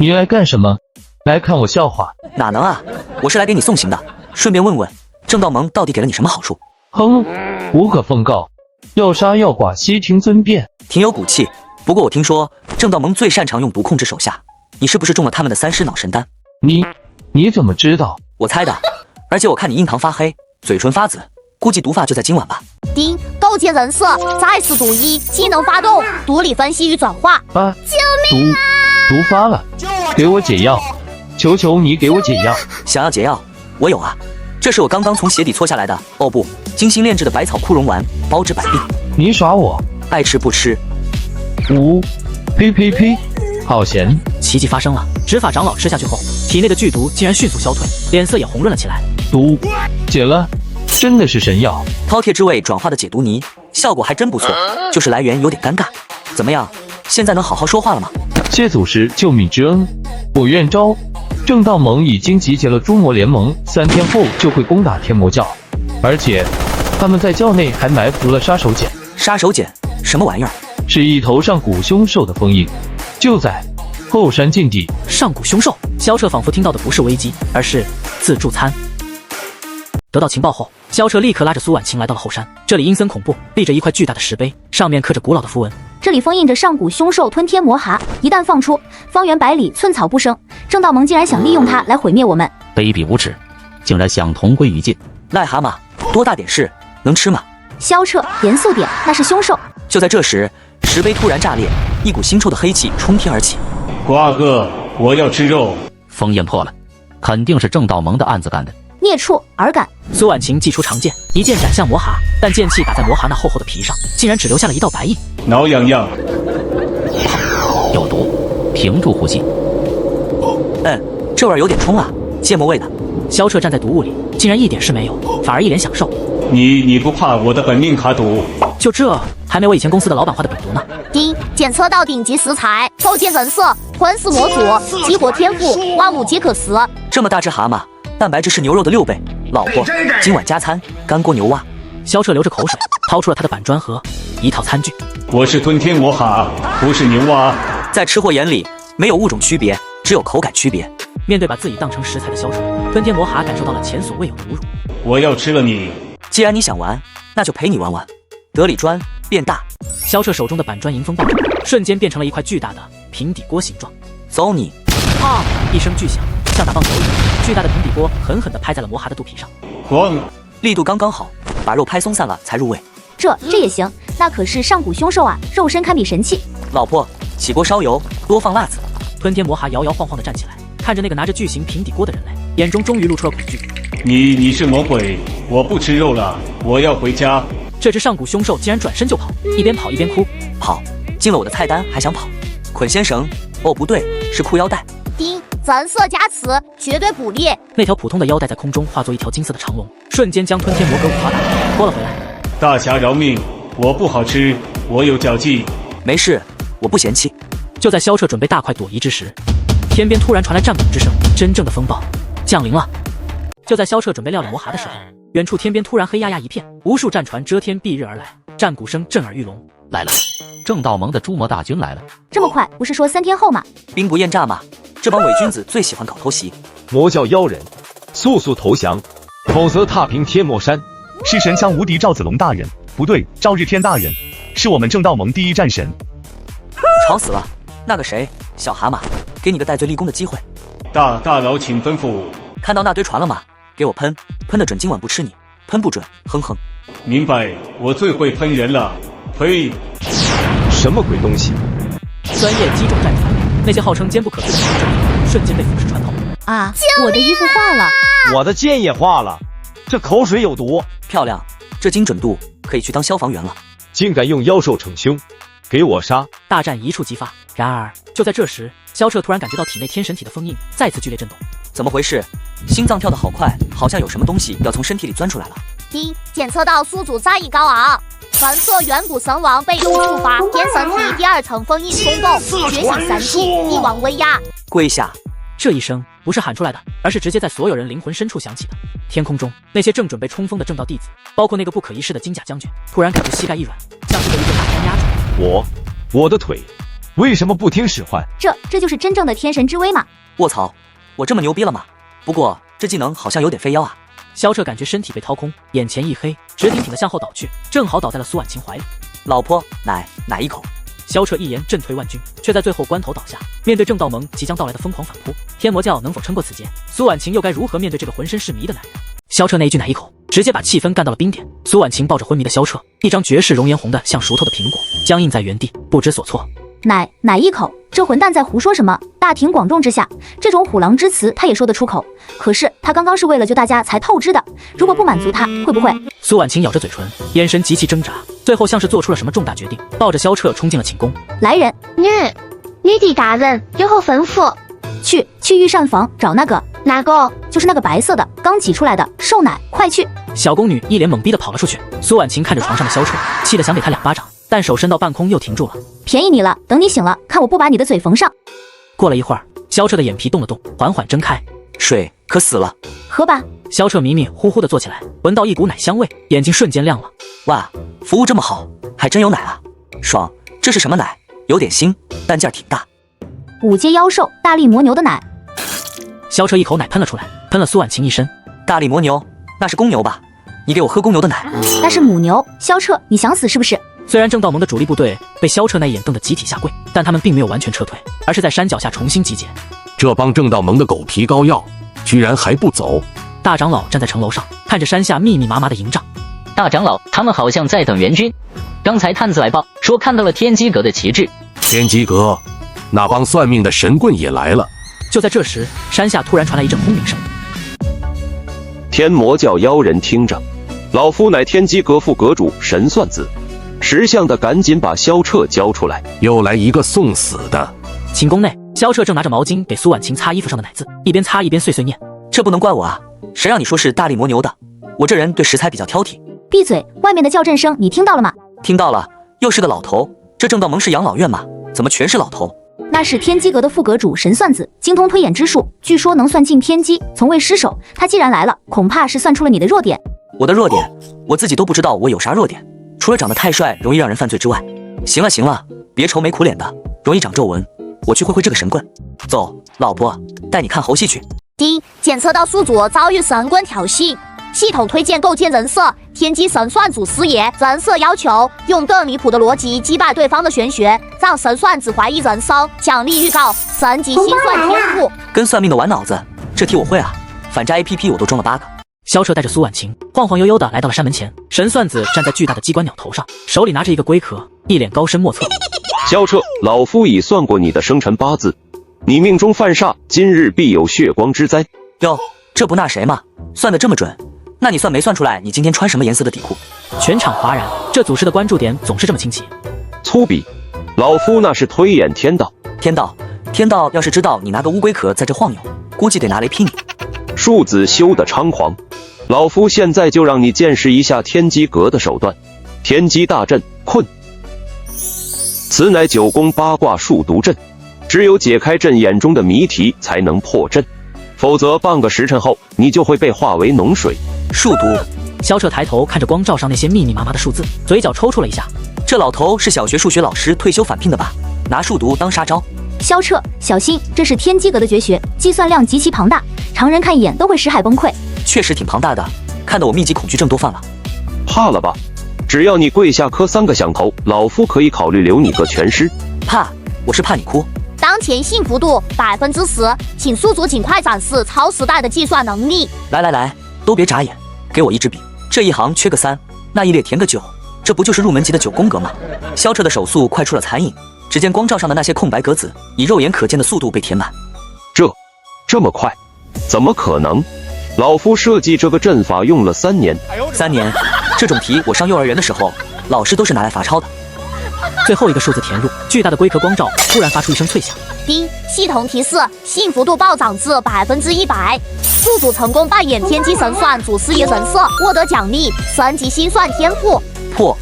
你来干什么？来看我笑话？哪能啊！我是来给你送行的，顺便问问正道盟到底给了你什么好处？哼，无可奉告，要杀要剐，悉听尊便。挺有骨气。不过我听说正道盟最擅长用毒控制手下，你是不是中了他们的3尸脑神丹？你怎么知道？我猜的。而且我看你印堂发黑，嘴唇发紫，估计毒发就在今晚吧。丁，构建人设，再次毒1，技能发动，毒理分析与转化。救命啊！毒发了，给我解药，求求你给我解药。想要解药，我有啊，这是我刚刚从鞋底搓下来的，哦不，精心炼制的百草枯荣丸，包治百病。你耍我？爱吃不吃。呸呸呸，好咸！奇迹发生了，执法长老吃下去后，体内的剧毒竟然迅速消退，脸色也红润了起来。毒解了，真的是神药。饕餮之味转化的解毒泥，效果还真不错，就是来源有点尴尬。怎么样，现在能好好说话了吗？谢祖师救命之恩，我愿招。正道盟已经集结了诸魔联盟，3天后就会攻打天魔教，而且他们在教内还埋伏了杀手锏。杀手锏？什么玩意儿？是一头上古凶兽的封印，就在后山禁地。上古凶兽？萧彻仿佛听到的不是危机，而是自助餐。得到情报后，萧彻立刻拉着苏婉晴来到了后山。这里阴森恐怖，立着一块巨大的石碑，上面刻着古老的符文。这里封印着上古凶兽吞天魔蛤，一旦放出，方圆百里寸草不生。正道盟竟然想利用它来毁灭我们，卑鄙无耻，竟然想同归于尽！癞蛤蟆，多大点事，能吃吗？萧彻，严肃点，那是凶兽。就在这时，石碑突然炸裂，一股腥臭的黑气冲天而起。瓜哥，我要吃肉！封印破了，肯定是正道盟的案子干的。孽畜，尔敢！苏婉晴祭出长剑，一剑斩向魔蛤，但剑气打在魔蛤那厚厚的皮上，竟然只留下了一道白印。挠痒痒，有毒，屏住呼吸。这味儿有点冲啊，芥末味的。萧彻站在毒雾里，竟然一点事没有，反而一脸享受。你不怕我的本命卡毒？就这，还没我以前公司的老板画的本毒呢。丁，检测到顶级食材，构建人设，魂死魔主，激活天赋，万物皆可食。这么大只蛤蟆，蛋白质是牛肉的6倍。老婆，今晚加餐，干锅牛蛙。萧彻流着口水，掏出了他的板砖和一套餐具。我是吞天魔蛤，不是牛蛙。在吃货眼里，没有物种区别，只有口感区别。面对把自己当成食材的萧彻，吞天魔蛤感受到了前所未有的侮辱。我要吃了你！既然你想玩，那就陪你玩玩。得里砖变大，萧彻手中的板砖迎风暴涨，瞬间变成了一块巨大的平底锅形状。走你！啊！一声巨响，像打棒球一样，巨大的平底锅狠狠地拍在了魔蛤的肚皮上。咣！力度刚刚好，把肉拍松散了才入味。这也行，那可是上古凶兽啊，肉身堪比神器。老婆，起锅烧油，多放辣子。吞天魔蛤摇摇晃晃地站起来，看着那个拿着巨型平底锅的人类，眼中终于露出了恐惧。你是魔鬼，我不吃肉了，我要回家。这只上古凶兽竟然转身就跑，一边跑一边哭。跑进了我的菜单还想跑？捆仙绳？哦不对，是裤腰带。丁，人设加持，绝对捕猎。那条普通的腰带在空中化作一条金色的长龙，瞬间将吞天魔给五花大绑拖了回来。大侠饶命，我不好吃，我有脚气。没事，我不嫌弃。就在萧彻准备大快朵颐之时，天边突然传来战鼓之声，真正的风暴降临了。就在萧彻准备料理魔蛤的时候，远处天边突然黑压压一片，无数战船遮天蔽日而来，战鼓声震耳欲聋。来了，正道盟的诸魔大军来了。这么快？不是说3天后吗？兵不厌诈嘛，这帮伪君子最喜欢搞偷袭。魔教妖人，速速投降，否则踏平天魔山。是神枪无敌赵子龙大人，不对，赵日天大人，是我们正道盟第一战神。吵死了！那个谁，小蛤蟆，给你个戴罪立功的机会。大佬请吩咐。看到那堆船了吗？给我喷，喷得准今晚不吃你，喷不准，哼哼。明白，我最会喷人了。呸！什么鬼东西？专业击中战船，那些号称坚不可摧的船阵瞬间被腐蚀穿透。啊！我的衣服化了，我的剑也化了，这口水有毒。漂亮，这精准度可以去当消防员了。竟敢用妖兽逞凶，给我杀！大战一触即发。然而就在这时，萧彻突然感觉到体内天神体的封印再次剧烈震动，怎么回事？心脏跳得好快，好像有什么东西要从身体里钻出来了。D. 检测到宿主战意高昂，粉色远古神王被动触发，天神体第2层封印松动，觉醒神器，一往威压。跪下！这一声不是喊出来的，而是直接在所有人灵魂深处响起的。天空中，那些正准备冲锋的正道弟子，包括那个不可一世的金甲将军，突然感觉膝盖一软，像是被一个大山压住。我的腿，为什么不听使唤？这就是真正的天神之威嘛！卧槽，我这么牛逼了吗？不过这技能好像有点飞腰啊。萧彻感觉身体被掏空，眼前一黑，直挺挺的向后倒去，正好倒在了苏婉晴怀里。老婆，奶一口。萧彻一言震退万军，却在最后关头倒下。面对正道盟即将到来的疯狂反扑，天魔教能否撑过此劫？苏婉晴又该如何面对这个浑身是谜的男人？萧彻那一句奶一口，直接把气氛干到了冰点。苏婉晴抱着昏迷的萧彻，一张绝世容颜红的像熟透的苹果，僵硬在原地，不知所措。奶一口，这混蛋在胡说什么？大庭广众之下，这种虎狼之词他也说得出口。可是他刚刚是为了救大家才透支的，如果不满足他，会不会？苏婉晴咬着嘴唇，眼神极其挣扎，最后像是做出了什么重大决定，抱着萧彻冲进了寝宫。来人，女帝大人有何吩咐？去御膳房找那个，哪个？就是那个白色的刚挤出来的瘦奶，快去！小宫女一脸懵逼的跑了出去。苏婉晴看着床上的萧彻，气得想给他2巴掌，但手伸到半空又停住了。便宜你了，等你醒了，看我不把你的嘴缝上。过了一会儿，萧彻的眼皮动了动，缓缓睁开。水可死了，喝吧。萧彻迷迷糊糊的坐起来，闻到一股奶香味，眼睛瞬间亮了。哇，服务这么好，还真有奶啊！爽，这是什么奶？有点腥，但劲儿挺大。5阶妖兽大力魔牛的奶。萧彻一口奶喷了出来，喷了苏婉晴一身。大力魔牛，那是公牛吧？你给我喝公牛的奶。那是母牛。萧彻，你想死是不是？虽然正道盟的主力部队被萧彻那一眼瞪得集体下跪，但他们并没有完全撤退，而是在山脚下重新集结。这帮正道盟的狗皮膏药，居然还不走！大长老站在城楼上，看着山下密密麻麻的营帐。大长老，他们好像在等援军。刚才探子来报说看到了天机阁的旗帜。天机阁，那帮算命的神棍也来了。就在这时，山下突然传来一阵轰鸣声。天魔教妖人听着，老夫乃天机阁副阁主神算子，识相的赶紧把萧彻交出来。又来一个送死的。寝宫内，萧彻正拿着毛巾给苏婉晴擦衣服上的奶渍，一边擦一边碎碎念：“这不能怪我啊，谁让你说是大力魔牛的？我这人对食材比较挑剔。”闭嘴！外面的叫阵声你听到了吗？听到了，又是个老头。这正道盟是养老院吗？怎么全是老头？那是天机阁的副阁主神算子，精通推演之术，据说能算尽天机，从未失手。他既然来了，恐怕是算出了你的弱点。我的弱点？我自己都不知道我有啥弱点，除了长得太帅容易让人犯罪之外。行了，别愁眉苦脸的，容易长皱纹。我去会这个神棍。走，老婆，带你看猴戏去。D. 检测到宿主遭遇神棍挑衅，系统推荐构建人设：天机神算祖师爷。人设要求用更离谱的逻辑击败对方的玄学，让神算子怀疑人生。奖励预告：神级心算天赋。跟算命的玩脑子，这题我会啊，反诈 APP 我都装了8个。萧彻带着苏婉晴晃晃悠悠的来到了山门前，神算子站在巨大的机关鸟头上，手里拿着一个龟壳，一脸高深莫测。萧彻，老夫已算过你的生辰八字，你命中犯煞，今日必有血光之灾。哟，这不那谁吗？算得这么准？那你算没算出来你今天穿什么颜色的底裤？全场哗然，这祖师的关注点总是这么清奇。粗鄙，老夫那是推演天道。天道要是知道你拿个乌龟壳在这晃悠，估计得拿雷劈你。庶子休得猖狂，老夫现在就让你见识一下天机阁的手段。天机大阵困，此乃9宫8卦数独阵，只有解开阵眼中的谜题才能破阵，否则半个时辰后你就会被化为脓水。数独。萧彻抬头看着光照上那些密密麻麻的数字，嘴角抽搐了一下。这老头是小学数学老师退休返聘的吧？拿数独当杀招。萧彻，小心，这是天机阁的绝学，计算量极其庞大，常人看一眼都会识海崩溃。确实挺庞大的，看得我密集恐惧症都犯了。怕了吧？只要你跪下磕3个响头，老夫可以考虑留你个全尸。怕？我是怕你哭。当前幸福度10%，请宿主尽快展示超时代的计算能力。来，都别眨眼，给我一支笔，这一行缺个3，那一列填个9，这不就是入门级的9宫格吗？萧彻的手速快出了残影，只见光照上的那些空白格子以肉眼可见的速度被填满。这么快？怎么可能？老夫设计这个阵法用了3年。3年？这种题我上幼儿园的时候，老师都是拿来罚抄的。最后一个数字填入，巨大的龟壳光罩突然发出一声脆响。叮！系统提示：幸福度暴涨至100%。宿主成功扮演天机神算祖师爷人设，获得奖励升级心算天赋。破！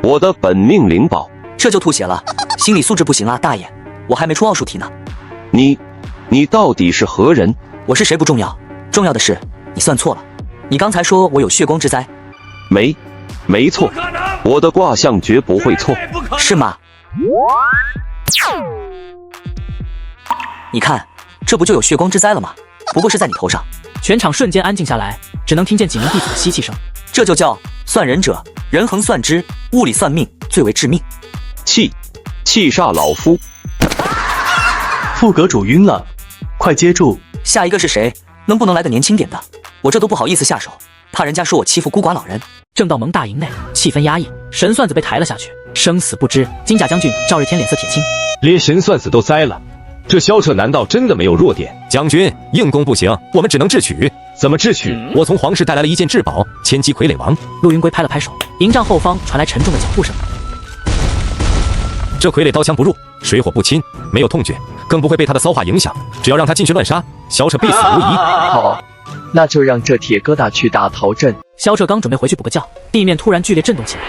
我的本命灵宝，这就吐血了，心理素质不行啊，大爷，我还没出奥数题呢。你到底是何人？我是谁不重要，重要的是你算错了。你刚才说我有血光之灾，没错，我的卦象绝不会错，是吗？你看，这不就有血光之灾了吗？不过是在你头上。全场瞬间安静下来，只能听见几名弟子的吸气声。这就叫算人者，人恒算之，物理算命最为致命。气煞老夫。副阁主晕了，快接住！下一个是谁？能不能来个年轻点的？我这都不好意思下手，怕人家说我欺负孤寡老人。正道盟大营内，气氛压抑，神算子被抬了下去，生死不知。金甲将军赵日天脸色铁青，连神算子都栽了，这萧彻难道真的没有弱点？将军，硬攻不行，我们只能智取。怎么智取？我从皇室带来了一件至宝——千机傀儡王。陆云龟拍了拍手，营帐后方传来沉重的脚步声。这傀儡刀枪不入，水火不侵，没有痛觉，更不会被他的骚话影响。只要让他进去乱杀，萧彻必死无疑。好，那就让这铁疙瘩去打头阵。萧彻刚准备回去补个觉，地面突然剧烈震动起来。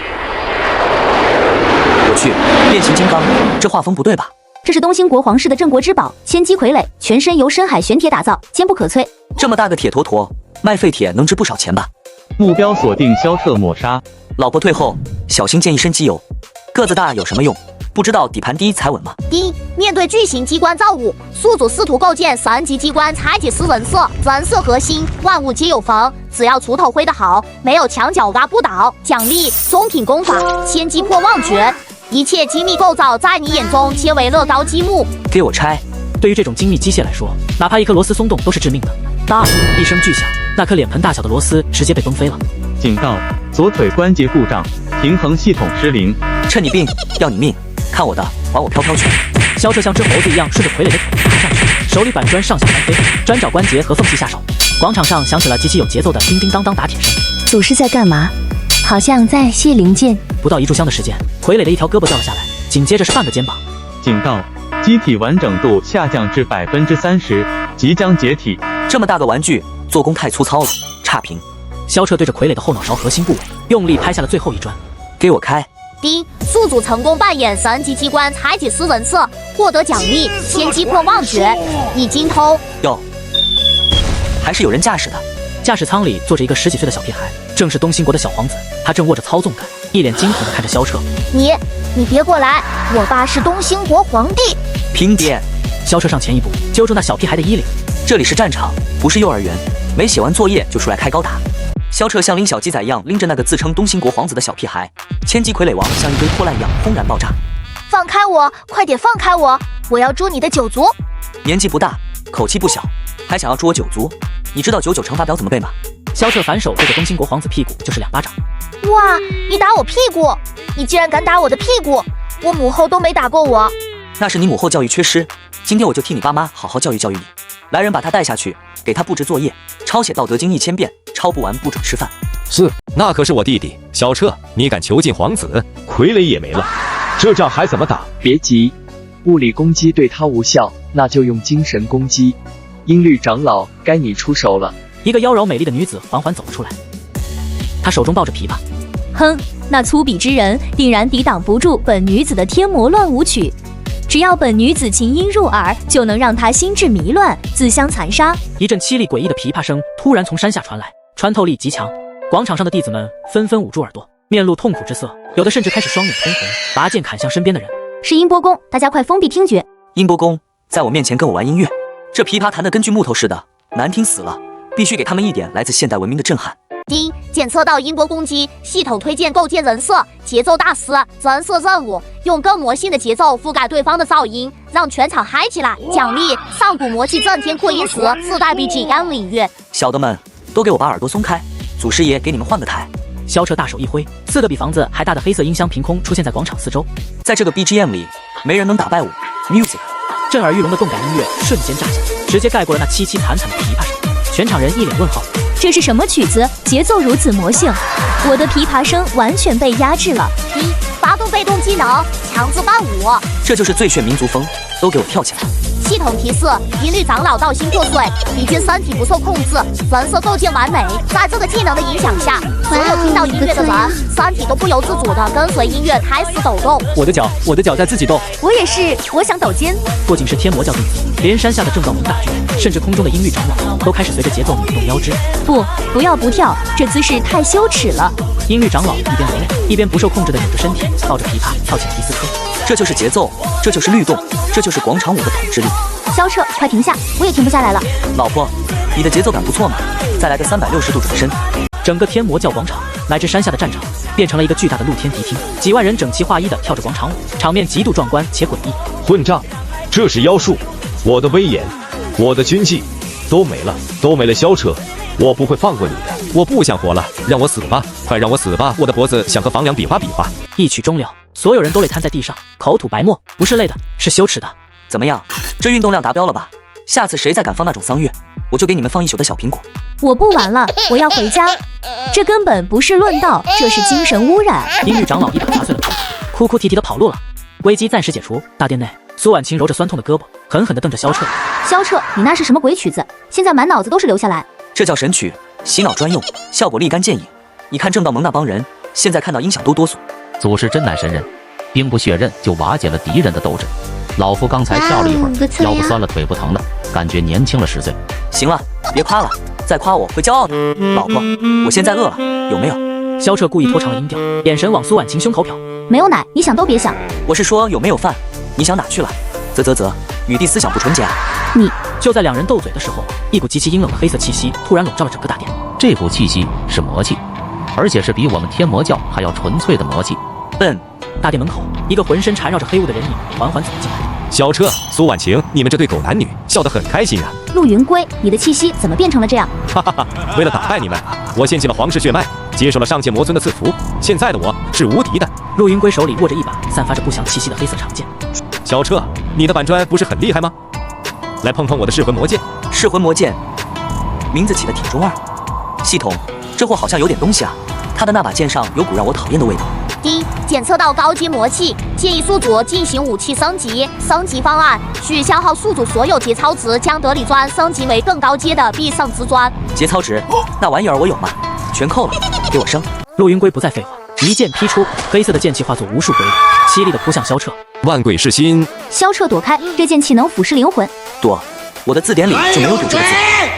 我去，变形金刚，这画风不对吧？这是东兴国皇室的镇国之宝千机傀儡，全身由深海玄铁打造，坚不可摧。这么大个铁坨坨，卖废铁能值不少钱吧？目标锁定萧彻抹杀。老婆退后，小心溅一身机油。个子大有什么用？不知道底盘低才稳吗？面对巨型机关造物，宿主试图构建神级机关拆解师人设，人设核心万物皆有缝，只要锄头挥得好，没有墙角挖不倒。奖励中品功法千机破妄诀，一切精密构造在你眼中皆为乐高积木。给我拆！对于这种精密机械来说，哪怕一颗螺丝松动都是致命的。当一声巨响，那颗脸盆大小的螺丝直接被崩飞了。警告：左腿关节故障，平衡系统失灵。趁你病要你命，看我的，还我飘飘拳！萧彻像只猴子一样顺着傀儡的腿爬上去，手里板砖上下翻飞，专找关节和缝隙下手。广场上响起了极其有节奏的叮叮当当打铁声。祖师在干嘛？好像在卸零件。不到一炷香的时间，傀儡的一条胳膊掉了下来，紧接着是半个肩膀。警告：机体完整度下降至30%，即将解体。这么大个玩具，做工太粗糙了，差评。萧彻对着傀儡的后脑勺核心部位用力拍下了最后一砖。给我开！宿主成功扮演神级机关拆解师人设，获得奖励千机破妄诀，已精通。哟，还是有人驾驶的。驾驶舱里坐着一个10几岁的小屁孩，正是东兴国的小皇子。他正握着操纵杆，一脸惊恐地看着萧彻。你别过来，我爸是东兴国皇帝。平点！萧彻上前一步，揪住那小屁孩的衣领。这里是战场，不是幼儿园，没写完作业就出来开高打。萧彻像拎小鸡仔一样拎着那个自称东兴国皇子的小屁孩，千机傀儡王像一堆破烂一样轰然爆炸。放开我，快点放开我，我要诛你的九族！年纪不大，口气不小，还想要诛我九族？你知道99乘法表怎么背吗？萧彻反手对着东兴国皇子屁股就是2巴掌。哇，你打我屁股！你竟然敢打我的屁股！我母后都没打过我。那是你母后教育缺失，今天我就替你爸妈好好教育教育你。来人，把他带下去，给他布置作业，抄写《道德经》1000遍，抄不完不准吃饭。是，那可是我弟弟萧彻，你敢囚禁皇子？傀儡也没了，这仗还怎么打？别急，物理攻击对他无效，那就用精神攻击。音律长老，该你出手了。一个妖娆美丽的女子缓缓走了出来，她手中抱着琵琶。哼，那粗鄙之人定然抵挡不住本女子的天魔乱舞曲。只要本女子琴音入耳，就能让他心智迷乱，自相残杀。一阵凄厉诡异的琵琶声突然从山下传来，穿透力极强。广场上的弟子们纷纷捂住耳朵，面露痛苦之色，有的甚至开始双眼通红，拔剑砍向身边的人。是音波宫，大家快封闭听觉。音波宫在我面前跟我玩音乐，这琵琶弹得跟具木头似的，难听死了，必须给他们一点来自现代文明的震撼。检测到音波攻击，系统推荐构建人设节奏大师人设任务，用更魔性的节奏覆盖对方的噪音，让全场嗨起来。奖励上古魔器震天扩音石自带 BGM 音乐。小的们都给我把耳朵松开，祖师爷给你们换个台。萧彻大手一挥，4个比房子还大的黑色音箱凭空出现在广场四周。在这个 BGM 里，没人能打败我。Music， 震耳欲聋的动感音乐瞬间炸响，直接盖过了那凄凄惨惨的琵琶声。全场人一脸问号，这是什么曲子？节奏如此魔性，我的琵琶声完全被压制了。发动被动技能，强制伴舞。这就是最炫民族风，都给我跳起来！系统提示：音律长老道心破碎，敌军身体不受控制，人设构建完美。在这个技能的影响下，所有听到音乐的人，身体都不由自主地跟随音乐开始抖动。我的脚在自己动。我也是，我想抖肩。不仅是天魔教弟子，连山下的正道盟大军，甚至空中的音律长老，都开始随着节奏扭动腰肢。不要不跳，这姿势太羞耻了。音律长老一边流泪，一边不受控制地扭着身体，抱着琵琶跳起迪斯科。这就是节奏，这就是律动，这就是广场舞的统治力。萧彻，快停下，我也停不下来了。老婆，你的节奏感不错嘛，再来个360度转身。整个天魔教广场乃至山下的战场变成了一个巨大的露天迪厅，几万人整齐划一地跳着广场舞，场面极度壮观且诡异。混账，这是妖术，我的威严，我的军纪都没了，都没了！萧彻，我不会放过你的！我不想活了，让我死吧，快让我死吧！我的脖子想和房梁比划比划。一曲终了，所有人都累瘫在地上，口吐白沫，不是累的，是羞耻的。怎么样，这运动量达标了吧？下次谁再敢放那种丧乐，我就给你们放一宿的小苹果。我不玩了，我要回家。这根本不是论道，这是精神污染。音律长老一把砸碎了头，哭哭啼啼的跑路了。危机暂时解除，大殿内，苏婉晴揉着酸痛的胳膊，狠狠地瞪着萧彻。萧彻，你那是什么鬼曲子？现在满脑子都是留下来。这叫神曲，洗脑专用，效果立竿见影。你看正道盟那帮人，现在看到音响都哆嗦。祖师真乃神人，兵不血刃就瓦解了敌人的斗志。老夫刚才跳了一会儿，腰不酸了，腿不疼了，感觉年轻了10岁。行了，别夸了，再夸我会骄傲的。老婆，我现在饿了，有没有？萧彻故意拖长了音调，眼神往苏婉晴胸口瞟。没有奶，你想都别想。我是说有没有饭，你想哪去了？啧，女帝思想不纯洁啊！你就在两人斗嘴的时候，一股极其阴冷的黑色气息突然笼罩了整个大殿。这股气息是魔气，而且是比我们天魔教还要纯粹的魔气。笨！大殿门口，一个浑身缠绕着黑雾的人影缓缓走进来。萧彻、苏婉晴，你们这对狗男女笑得很开心啊！陆云归，你的气息怎么变成了这样？哈哈哈！为了打败你们，我献祭了皇室血脉，接受了上界魔尊的赐福，现在的我是无敌的。陆云归手里握着一把散发着不祥气息的黑色长剑。萧彻，你的板砖不是很厉害吗？来碰碰我的噬魂魔剑。噬魂魔剑，名字起得挺中二。系统，这货好像有点东西啊，他的那把剑上有股让我讨厌的味道。检测到高阶魔器，建议宿主进行武器升级。升级方案：需消耗宿主所有节操值，将得理砖升级为更高阶的必胜之砖。节操值？那玩意儿我有吗？全扣了，给我升！陆云归不再废话，一剑劈出，黑色的剑气化作无数鬼影，凄厉地扑向萧彻。万鬼噬心！萧彻躲开，这剑气能腐蚀灵魂。躲？我的字典里就没有躲这个字。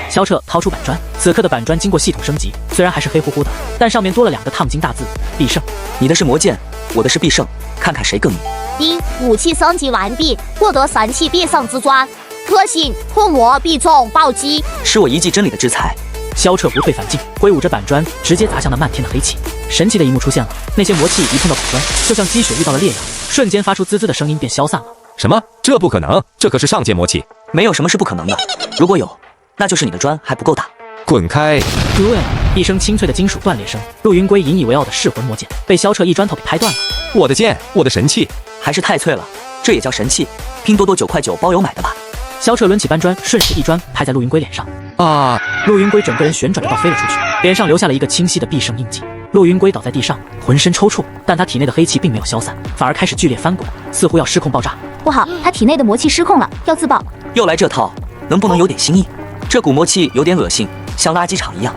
萧彻掏出板砖，此刻的板砖经过系统升级，虽然还是黑乎乎的，但上面多了2个烫金大字：必胜。你的是魔剑，我的是必胜，看看谁更硬。武器升级完毕，获得神器必胜之砖。特性：护魔必中暴击。是我一记真理的制裁。萧彻不退反进，挥舞着板砖，直接砸向那漫天的黑气。神奇的一幕出现了，那些魔气一碰到板砖，就像积雪遇到了烈阳，瞬间发出滋滋的声音便消散了。什么？这不可能，这可是上界魔气。没有什么是不可能的，如果有，那就是你的砖还不够大。滚开！对，一声清脆的金属断裂声，陆云归引以为傲的噬魂魔剑被萧彻一砖头给拍断了。我的剑，我的神器，还是太脆了，这也叫神器？拼多多9块9包邮买的吧？萧彻抡起搬砖，顺势一砖拍在陆云归脸上。啊！陆云归整个人旋转着倒飞了出去，脸上留下了一个清晰的必胜印记。陆云归倒在地上，浑身抽搐，但他体内的黑气并没有消散，反而开始剧烈翻滚，似乎要失控爆炸。不好，他体内的魔气失控了，要自爆。又来这套，能不能有点新意？这股魔气有点恶心，像垃圾场一样。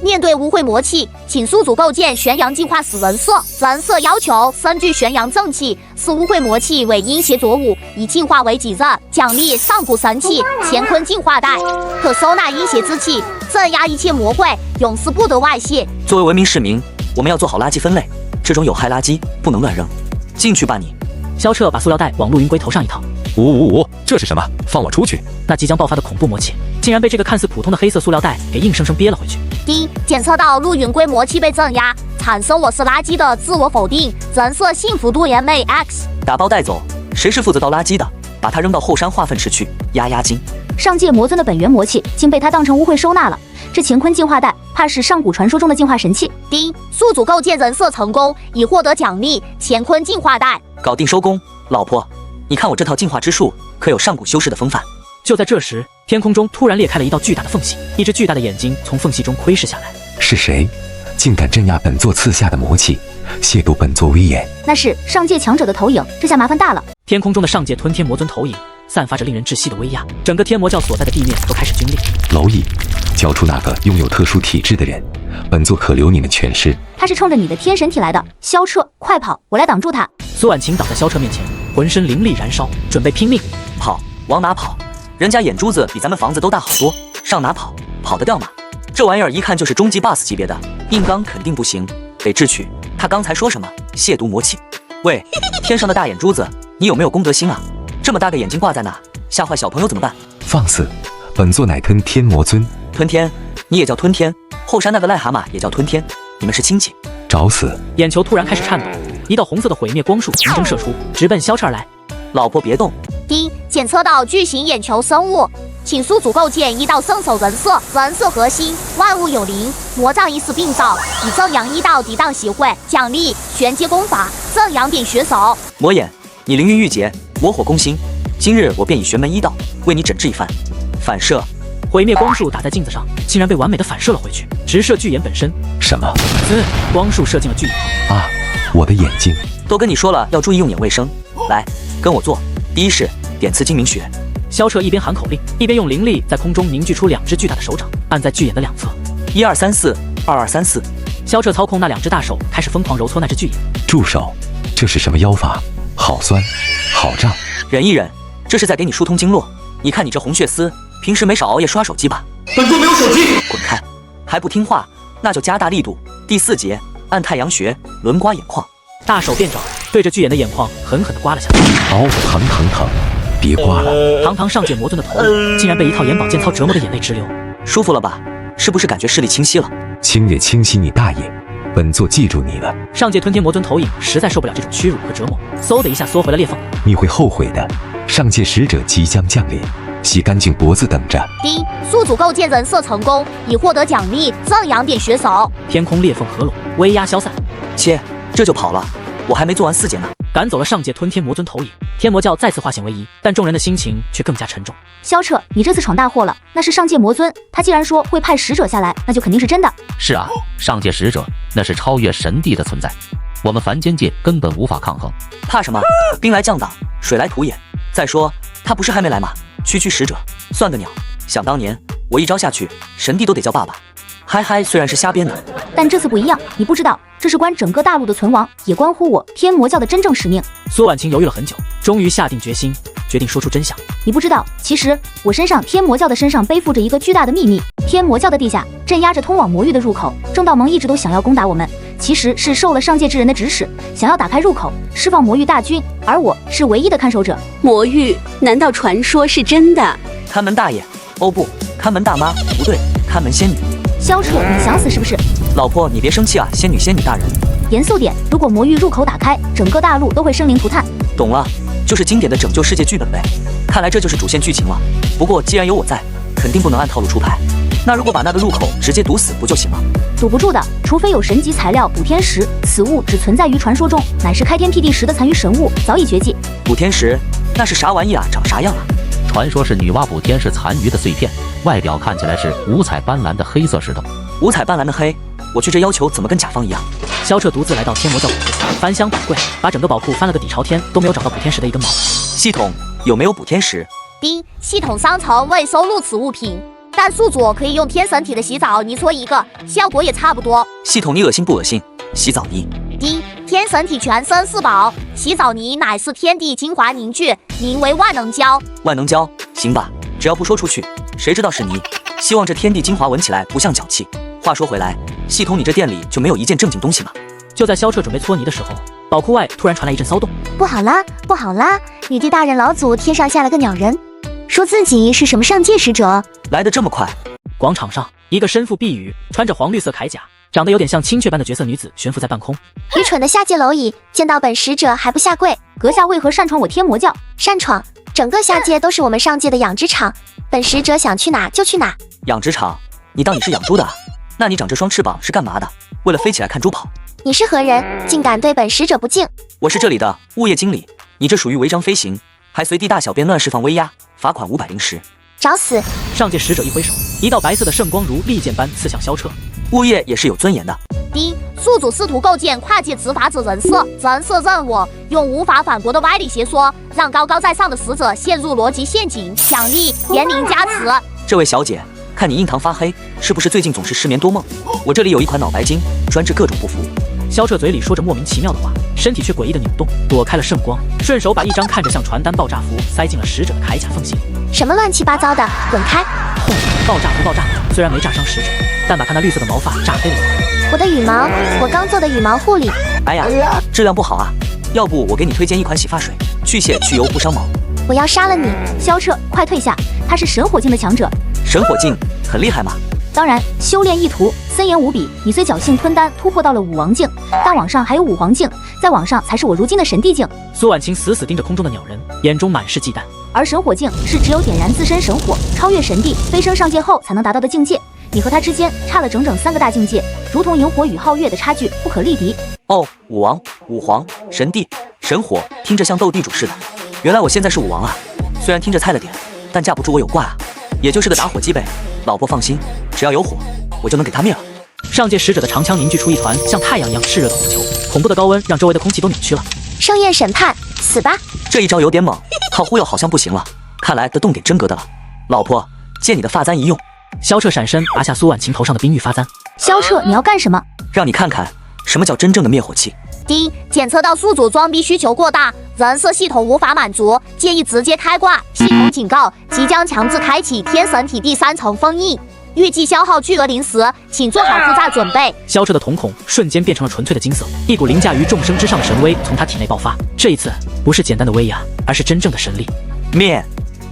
面对污秽魔气，请宿主构建玄阳净化死人设。人设要求：身具玄阳正气，视污秽魔气为阴邪浊物，以净化为己任。奖励：上古神器乾坤净化袋，可收纳阴邪之气，镇压一切魔鬼，永世不得外泄。作为文明市民，我们要做好垃圾分类，这种有害垃圾不能乱扔。进去吧你！萧彻把塑料袋往陆云归头上一套。呜，这是什么？放我出去！那即将爆发的恐怖魔气，竟然被这个看似普通的黑色塑料袋给硬生生憋了回去。检测到陆云归魔气被镇压，产生我是垃圾的自我否定，人设幸福度MAX。打包带走，谁是负责倒垃圾的？把它扔到后山化粪池去压压惊。上界魔尊的本源魔气竟被他当成污秽收纳了，这乾坤净化袋怕是上古传说中的净化神器。宿主构建人设成功，已获得奖励乾坤净化袋。搞定收工，老婆，你看我这套净化之术可有上古修士的风范。就在这时，天空中突然裂开了一道巨大的缝隙，一只巨大的眼睛从缝隙中窥视下来。是谁？竟敢镇压本座赐下的魔气，亵渎本座威严？那是上界强者的投影，这下麻烦大了。天空中的上界吞天魔尊投影散发着令人窒息的威压，整个天魔教所在的地面都开始皲裂。蝼蚁，交出那个拥有特殊体质的人，本座可留你们全尸。他是冲着你的天神体来的，萧彻，快跑，我来挡住他。苏婉晴挡在萧彻面前，浑身灵力燃烧，准备拼命。跑，往哪跑？人家眼珠子比咱们房子都大好多，上哪跑？跑得掉吗？这玩意儿一看就是终极 BOSS 级别的，硬刚肯定不行，得智取。他刚才说什么？亵渎魔气？喂，天上的大眼珠子，你有没有公德心啊？这么大个眼睛挂在那，吓坏小朋友怎么办？放肆！本座乃吞天魔尊。吞天？你也叫吞天？后山那个癞蛤蟆也叫吞天？你们是亲戚？找死！眼球突然开始颤抖，一道红色的毁灭光束从中射出，直奔萧彻而来。老婆别动！第一，检测到巨型眼球生物，请宿主构建一道圣手人设，人设核心，万物有灵，魔杖一丝并造，以正阳一道抵挡协会。奖励：玄阶功法，正阳点血手。魔眼，你凌云玉洁，魔火攻心，今日我便以玄门一道为你整治一番。反射，毁灭光束打在镜子上，竟然被完美的反射了回去，直射巨眼本身。什么？光束射进了巨眼啊！我的眼睛！都跟你说了要注意用眼卫生。来，跟我做。第一式，点刺精明穴。萧彻一边喊口令，一边用灵力在空中凝聚出2只巨大的手掌，按在巨眼的两侧。1234，2234。萧彻操控那2只大手，开始疯狂揉搓那只巨眼。住手！这是什么妖法？好酸，好胀。忍一忍，这是在给你疏通经络。你看你这红血丝，平时没少熬夜刷手机吧？本座没有手机。滚开！还不听话，那就加大力度。第4节，按太阳穴，轮刮眼眶。大手变爪，对着巨眼的眼眶狠狠地刮了下来。疼！别刮了！堂堂上界魔尊的头颅，竟然被一套眼保健操折磨的眼泪直流。舒服了吧？是不是感觉视力清晰了？清也清晰你大爷！本座记住你了。上界吞天魔尊投影实在受不了这种屈辱和折磨，嗖的一下缩回了裂缝。你会后悔的，上界使者即将降临，洗干净脖子等着。第一，宿主构建人设成功，已获得奖励正阳点血手。天空裂缝合拢，威压消散。切，这就跑了？我还没做完4节呢。赶走了上界吞天魔尊投影，天魔教再次化险为夷，但众人的心情却更加沉重。萧彻，你这次闯大祸了。那是上界魔尊，他既然说会派使者下来，那就肯定是真的。是啊，上界使者那是超越神帝的存在，我们凡间界根本无法抗衡。怕什么？兵来将挡，水来土掩。再说他不是还没来吗？区使者算个鸟！想当年我一招下去，神帝都得叫爸爸。嗨，虽然是瞎编的，但这次不一样。你不知道，这是关整个大陆的存亡，也关乎我天魔教的真正使命。苏婉晴犹豫了很久，终于下定决心，决定说出真相。你不知道，其实我身上天魔教的身上背负着一个巨大的秘密。天魔教的地下镇压着通往魔域的入口，正道盟一直都想要攻打我们，其实是受了上界之人的指使，想要打开入口，释放魔域大军，而我是唯一的看守者。魔域？难道传说是真的？看门大爷，哦不，看门大妈，不对，看门仙女。萧彻，你想死是不是？老婆，你别生气啊，仙女大人。严肃点，如果魔域入口打开，整个大陆都会生灵涂炭。懂了，就是经典的拯救世界剧本呗。看来这就是主线剧情了。不过既然有我在，肯定不能按套路出牌。那如果把那个入口直接堵死不就行了？堵不住的，除非有神级材料补天石，此物只存在于传说中，乃是开天辟地时的残余神物，早已绝迹。补天石，那是啥玩意啊？长啥样啊？传说是女娲补天石残余的碎片，外表看起来是五彩斑斓的黑色石头。五彩斑斓的黑，我去这要求怎么跟甲方一样？萧彻独自来到天魔教宝库，翻箱倒柜，把整个宝库翻了个底朝天，都没有找到补天石的一根毛。系统有没有补天石？第一，系统商城未收录此物品，但宿主可以用天神体的洗澡泥搓一个，效果也差不多。系统你恶心不恶心？洗澡泥。第一，天神体全身是宝，洗澡泥乃是天地精华凝聚，名为万能胶。万能胶，行吧，只要不说出去，谁知道是泥？希望这天地精华闻起来不像脚气。话说回来，系统你这店里就没有一件正经东西吗？就在萧彻准备搓泥的时候，宝库外突然传来一阵骚动。不好啦，不好啦！女帝大人老祖天上下了个鸟人，说自己是什么上界使者。来得这么快！广场上，一个身负碧羽、穿着黄绿色铠甲，长得有点像青雀般的绝色女子悬浮在半空。愚蠢的下界蝼蚁，见到本使者还不下跪？阁下为何擅闯我天魔教？擅闯？整个下界都是我们上界的养殖场，本使者想去哪就去哪。养殖场？你当你是养猪的啊？那你长这双翅膀是干嘛的？为了飞起来看猪跑？你是何人，竟敢对本使者不敬？我是这里的物业经理，你这属于违章飞行，还随地大小便乱释放威压，罚款500灵石。找死！上界使者一挥手，一道白色的圣光如利剑般刺向萧彻。物业也是有尊严的。第一，宿主试图构建跨界执法者人设任务，用无法反驳的歪理邪说，让高高在上的使者陷入逻辑陷阱。奖励严明加持。这位小姐，看你印堂发黑，是不是最近总是失眠多梦？我这里有一款脑白金，专治各种不服。萧彻嘴里说着莫名其妙的话，身体却诡异的扭动，躲开了圣光，顺手把一张看着像传单爆炸符塞进了使者的铠甲缝隙里。什么乱七八糟的，滚开！轰！爆炸符爆炸，虽然没炸伤使者，但把他那绿色的毛发炸飞了一块。我的羽毛，我刚做的羽毛护理。哎呀，质量不好啊！要不我给你推荐一款洗发水，去屑去油不伤毛。我要杀了你！萧彻，快退下！他是神火境的强者。神火境很厉害吗？当然，修炼一途森严无比。你虽侥幸吞丹突破到了武王境，但网上还有武皇境，在网上才是我如今的神帝境。苏婉清死死盯着空中的鸟人，眼中满是忌惮。而神火境是只有点燃自身神火，超越神帝，飞升上界后才能达到的境界。你和他之间差了整整3个大境界，如同萤火与皓月的差距，不可力敌。哦，武王、武皇、神帝、神火，听着像斗地主似的。原来我现在是武王啊！虽然听着菜了点，但架不住我有挂啊，也就是个打火机呗。老婆放心，只要有火，我就能给他灭了。上界使者的长枪凝聚出一团像太阳一样炽热的火球，恐怖的高温让周围的空气都扭曲了。盛宴审判，死吧！这一招有点猛，靠忽悠好像不行了，看来得动点真格的了。老婆，借你的发簪一用。萧彻闪身拔下苏婉晴头上的冰玉发簪。萧彻，你要干什么？让你看看什么叫真正的灭火器。第一，检测到宿主装逼需求过大，人设系统无法满足，建议直接开挂。系统警告，即将强制开启天神体第3层封印，预计消耗巨额灵石，请做好负债准备。萧彻的瞳孔瞬间变成了纯粹的金色，一股凌驾于众生之上的神威从他体内爆发。这一次不是简单的威压，而是真正的神力。灭！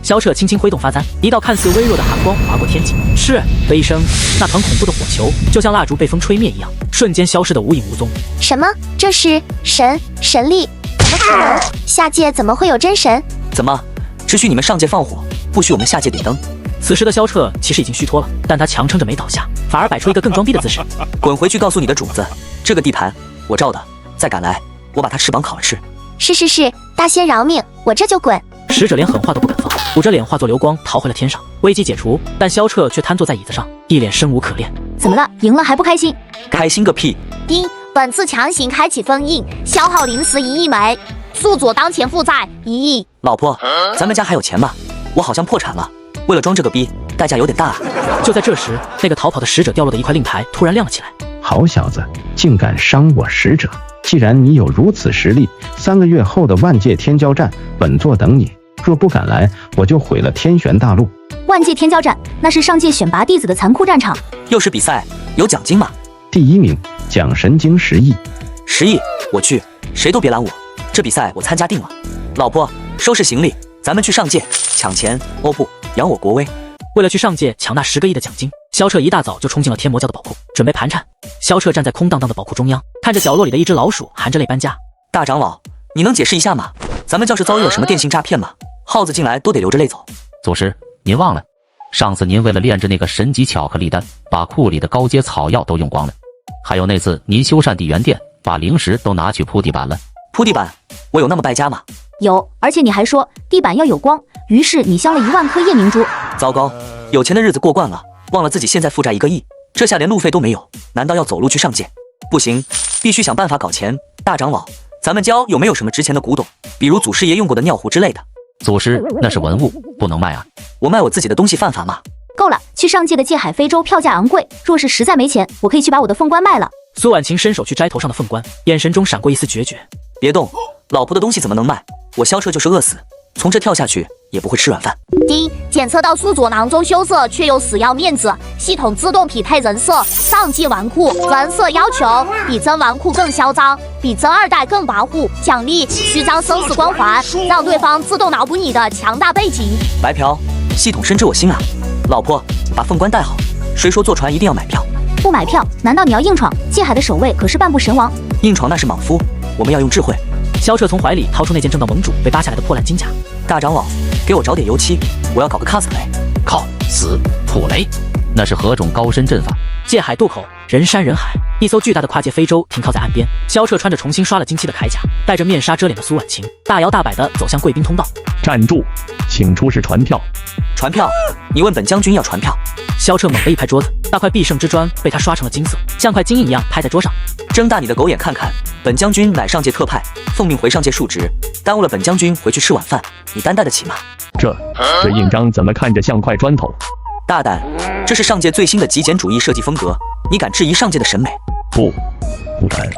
萧彻轻轻挥动发簪，一道看似微弱的寒光划过天际，是的一声，那团恐怖的火球就像蜡烛被风吹灭一样，瞬间消失得无影无踪。什么？这是神力？怎么可能？下界怎么会有真神？怎么？只许你们上界放火，不许我们下界点灯？此时的萧彻其实已经虚脱了，但他强撑着没倒下，反而摆出一个更装逼的姿势。滚回去告诉你的主子，这个地盘我照的，再敢来，我把他翅膀烤了吃。是，大仙饶命，我这就滚。使者连狠话都不敢放，捂着脸化作流光逃回了天上。危机解除，但萧彻却瘫坐在椅子上，一脸生无可恋。怎么了？赢了还不开心？开心个屁！第一，本次强行开启封印，消耗灵石1亿枚，宿主当前负债1亿。老婆，咱们家还有钱吗？我好像破产了，为了装这个逼，代价有点大啊。就在这时，那个逃跑的使者掉落的一块令牌突然亮了起来。好小子，竟敢伤我使者！既然你有如此实力，3个月后的万界天骄战，本座等你。若不敢来，我就毁了天玄大陆。万界天骄战，那是上界选拔弟子的残酷战场。又是比赛，有奖金吗？第1名，奖神经10亿。10亿，我去，谁都别拦我。这比赛我参加定了。老婆，收拾行李，咱们去上界抢钱。哦不，扬我国威。为了去上界抢那10个亿的奖金，萧彻一大早就冲进了天魔教的宝库，准备盘缠。萧彻站在空荡荡的宝库中央，看着角落里的一只老鼠含着泪搬家。大长老，你能解释一下吗？咱们教是遭遇了什么电信诈骗吗？耗子进来都得流着泪走。祖师，您忘了，上次您为了炼制那个神级巧克力丹，把库里的高阶草药都用光了。还有那次您修缮地元殿，把灵石都拿去铺地板了。铺地板？我有那么败家吗？有，而且你还说地板要有光，于是你镶了1万颗夜明珠。糟糕，有钱的日子过惯了，忘了自己现在负债1个亿，这下连路费都没有，难道要走路去上界？不行，必须想办法搞钱。大长老，咱们教有没有什么值钱的古董，比如祖师爷用过的尿壶之类的？祖师，那是文物，不能卖啊。我卖我自己的东西犯法吗？够了，去上界的界海非洲票价昂贵，若是实在没钱，我可以去把我的凤冠卖了。苏婉晴伸手去摘头上的凤冠，眼神中闪过一丝决绝。别动，老婆的东西怎么能卖？我萧彻就是饿死，从这跳下去也不会吃软饭。第一，检测到宿主囊中羞涩，却又死要面子，系统自动匹配人设，上季纨绔，人设要求比真纨绔更嚣张，比真2代更跋扈。奖励虚张声势光环，让对方自动脑补你的强大背景。白嫖，系统深知我心啊。老婆，把凤冠戴好。谁说坐船一定要买票？不买票，难道你要硬闯？界海的守卫可是半步神王。硬闯那是莽夫，我们要用智慧。萧彻从怀里掏出那件正道盟主被扒下来的破烂金甲。大长老，给我找点油漆，我要搞个 cosplay。靠，死普雷，那是何种高深阵法？界海渡口，人山人海，一艘巨大的跨界非洲停靠在岸边。萧彻穿着重新刷了金漆的铠甲，戴着面纱遮脸的苏婉晴，大摇大摆地走向贵宾通道。站住，请出示传票。传票？你问本将军要传票？萧彻猛地一拍桌子，大块必胜之砖被他刷成了金色，像块金印一样拍在桌上。睁大你的狗眼看看，本将军乃上界特派，奉命回上界述职，耽误了本将军回去吃晚饭，你担待得起吗？这印章怎么看着像块砖头？大胆，这是上界最新的极简主义设计风格，你敢质疑上界的审美？不敢。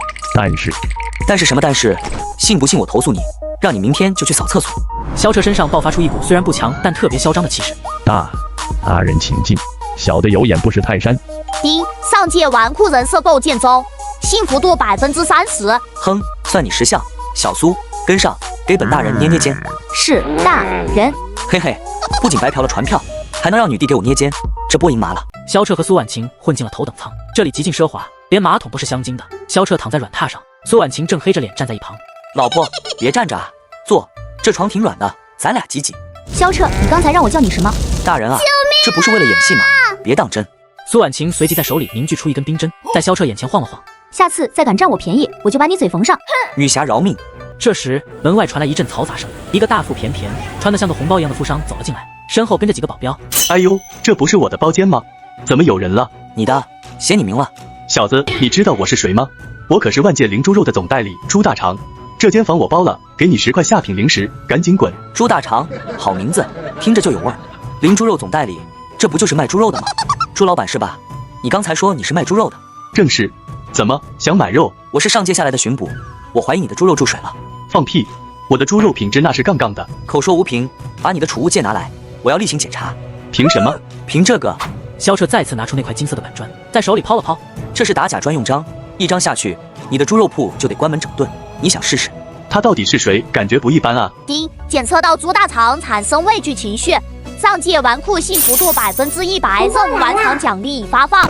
但是什么但是？信不信我投诉你，让你明天就去扫厕所。萧彻身上爆发出一股虽然不强但特别嚣张的气势。大人请进，小的有眼不识泰山。第一，上界纨绔人设构建中，幸福度30%。哼，算你识相。小苏，跟上，给本大人捏捏肩。是大人。嘿嘿，不仅白嫖了传票，还能让女帝给我捏肩，这波赢麻了。萧彻和苏婉晴混进了头等舱，这里极尽奢华，连马桶都是镶金的。萧彻躺在软榻上，苏婉晴正黑着脸站在一旁。老婆，别站着啊，坐，这床挺软的，咱俩挤挤。萧彻，你刚才让我叫你什么？大人啊，这不是为了演戏吗？别当真。苏婉晴随即在手里凝聚出一根冰针，在萧彻眼前晃了晃。下次再敢占我便宜，我就把你嘴缝上。女侠饶命！这时门外传来一阵嘈杂声，一个大腹便便、穿得像个红包一样的富商走了进来，身后跟着几个保镖。哎呦，这不是我的包间吗？怎么有人了？你的，写你名了。小子，你知道我是谁吗？我可是万界灵猪肉的总代理朱大肠，这间房我包了，给你10块下品零食，赶紧滚！朱大肠，好名字，听着就有味儿。灵猪肉总代理，这不就是卖猪肉的吗？朱老板是吧？你刚才说你是卖猪肉的。正是。怎么想买肉？我是上界下来的巡捕，我怀疑你的猪肉注水了。放屁！我的猪肉品质那是杠杠的。口说无凭，把你的储物戒拿来，我要例行检查。凭什么？凭这个。萧彻再次拿出那块金色的板砖，在手里抛了抛。这是打假专用章，一张下去，你的猪肉铺就得关门整顿。你想试试？他到底是谁？感觉不一般啊。第一，检测到朱大肠产生畏惧情绪。上界纨绔幸福度100%，任务完成奖励已发放。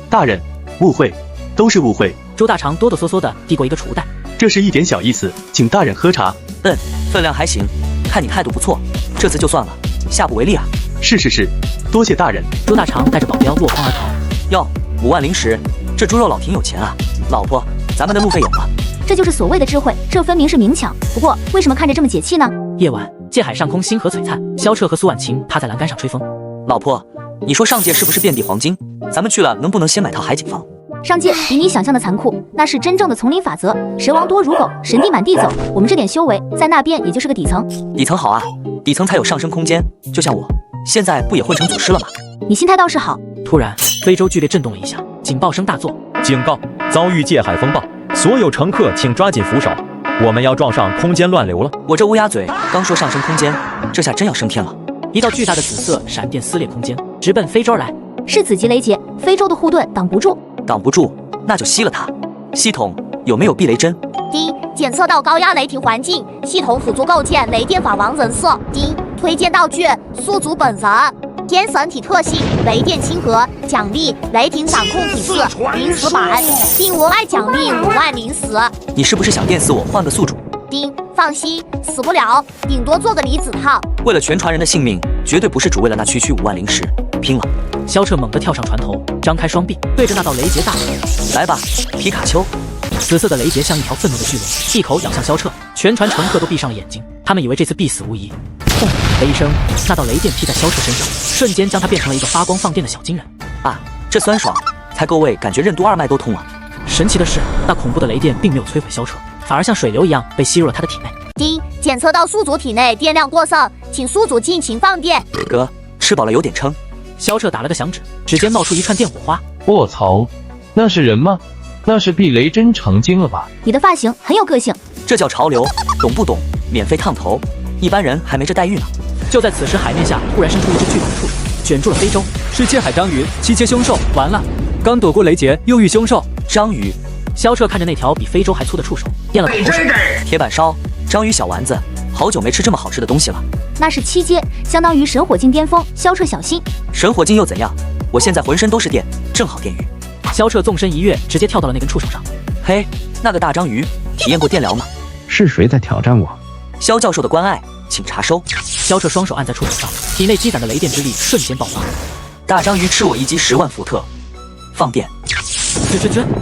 大人，误会，都是误会。朱大肠哆哆嗦嗦地递过一个储物袋，这是一点小意思，请大人喝茶。分量还行，看你态度不错，这次就算了，下不为例啊。是，多谢大人。朱大肠带着保镖落荒而逃。哟，5万零食，这猪肉老挺有钱啊。老婆，咱们的路费有了。这就是所谓的智慧，这分明是明抢。不过为什么看着这么解气呢？夜晚，界海上空星河璀璨，萧彻和苏婉晴趴在栏杆上吹风。老婆，你说上界是不是遍地黄金？咱们去了能不能先买套海景房？上界比你想象的残酷，那是真正的丛林法则，蛇王多如狗，神地满地走。我们这点修为，在那边也就是个底层。底层好啊，底层才有上升空间。就像我，现在不也混成祖师了吗？你心态倒是好。突然，非洲剧烈震动了一下，警报声大作，警告！遭遇界海风暴，所有乘客请抓紧扶手，我们要撞上空间乱流了。我这乌鸦嘴刚说上升空间，这下真要升天了。一道巨大的紫色闪电撕裂空间，直奔非洲而来。是紫极雷劫，非洲的护盾挡不住。挡不住，那就吸了它。系统有没有避雷针？第一，检测到高压雷霆环境，系统辅助构建雷电法王人设。第一，推荐道具宿主本人，天神体特性雷电亲和，奖励雷霆掌控体质临时版，并额外奖励5万零食。你是不是想电死我，换个宿主？第一，放心，死不了，顶多做个离子套。为了全船人的性命，绝对不是只为了那区5万零食，拼了！萧彻猛地跳上船头，张开双臂，对着那道雷劫大吼：“来吧，皮卡丘！”紫色的雷劫像一条愤怒的巨龙，一口咬向萧彻。全船乘客都闭上了眼睛，他们以为这次必死无疑。砰的一声，那道雷电劈在萧彻身上，瞬间将他变成了一个发光放电的小金人。啊，这酸爽，才够味，感觉任督二脉都通了。神奇的是，那恐怖的雷电并没有摧毁萧彻，反而像水流一样被吸入了他的体内。第一，检测到宿主体内电量过剩，请宿主尽情放电。哥，吃饱了有点撑。萧彻打了个响指，指尖冒出一串电火花。卧槽，那是人吗？那是避雷针成精了吧？你的发型很有个性，这叫潮流，懂不懂？免费烫头，一般人还没这待遇呢。就在此时，海面下突然伸出一只巨大的触手，卷住了非洲。是界海章鱼，七阶凶兽。完了，刚躲过雷劫，又遇凶兽。章鱼。萧彻看着那条比非洲还粗的触手，咽了口水。铁板烧，章鱼小丸子，好久没吃这么好吃的东西了。那是7阶，相当于神火境巅峰。萧彻小心。神火境又怎样？我现在浑身都是电，正好电鱼。萧彻纵身一跃，直接跳到了那根触手上。嘿，那个大章鱼，体验过电疗吗？是谁在挑战我？萧教授的关爱，请查收。萧彻双手按在触手上，体内积攒的雷电之力瞬间爆发。大章鱼吃我一击10万伏特，放电。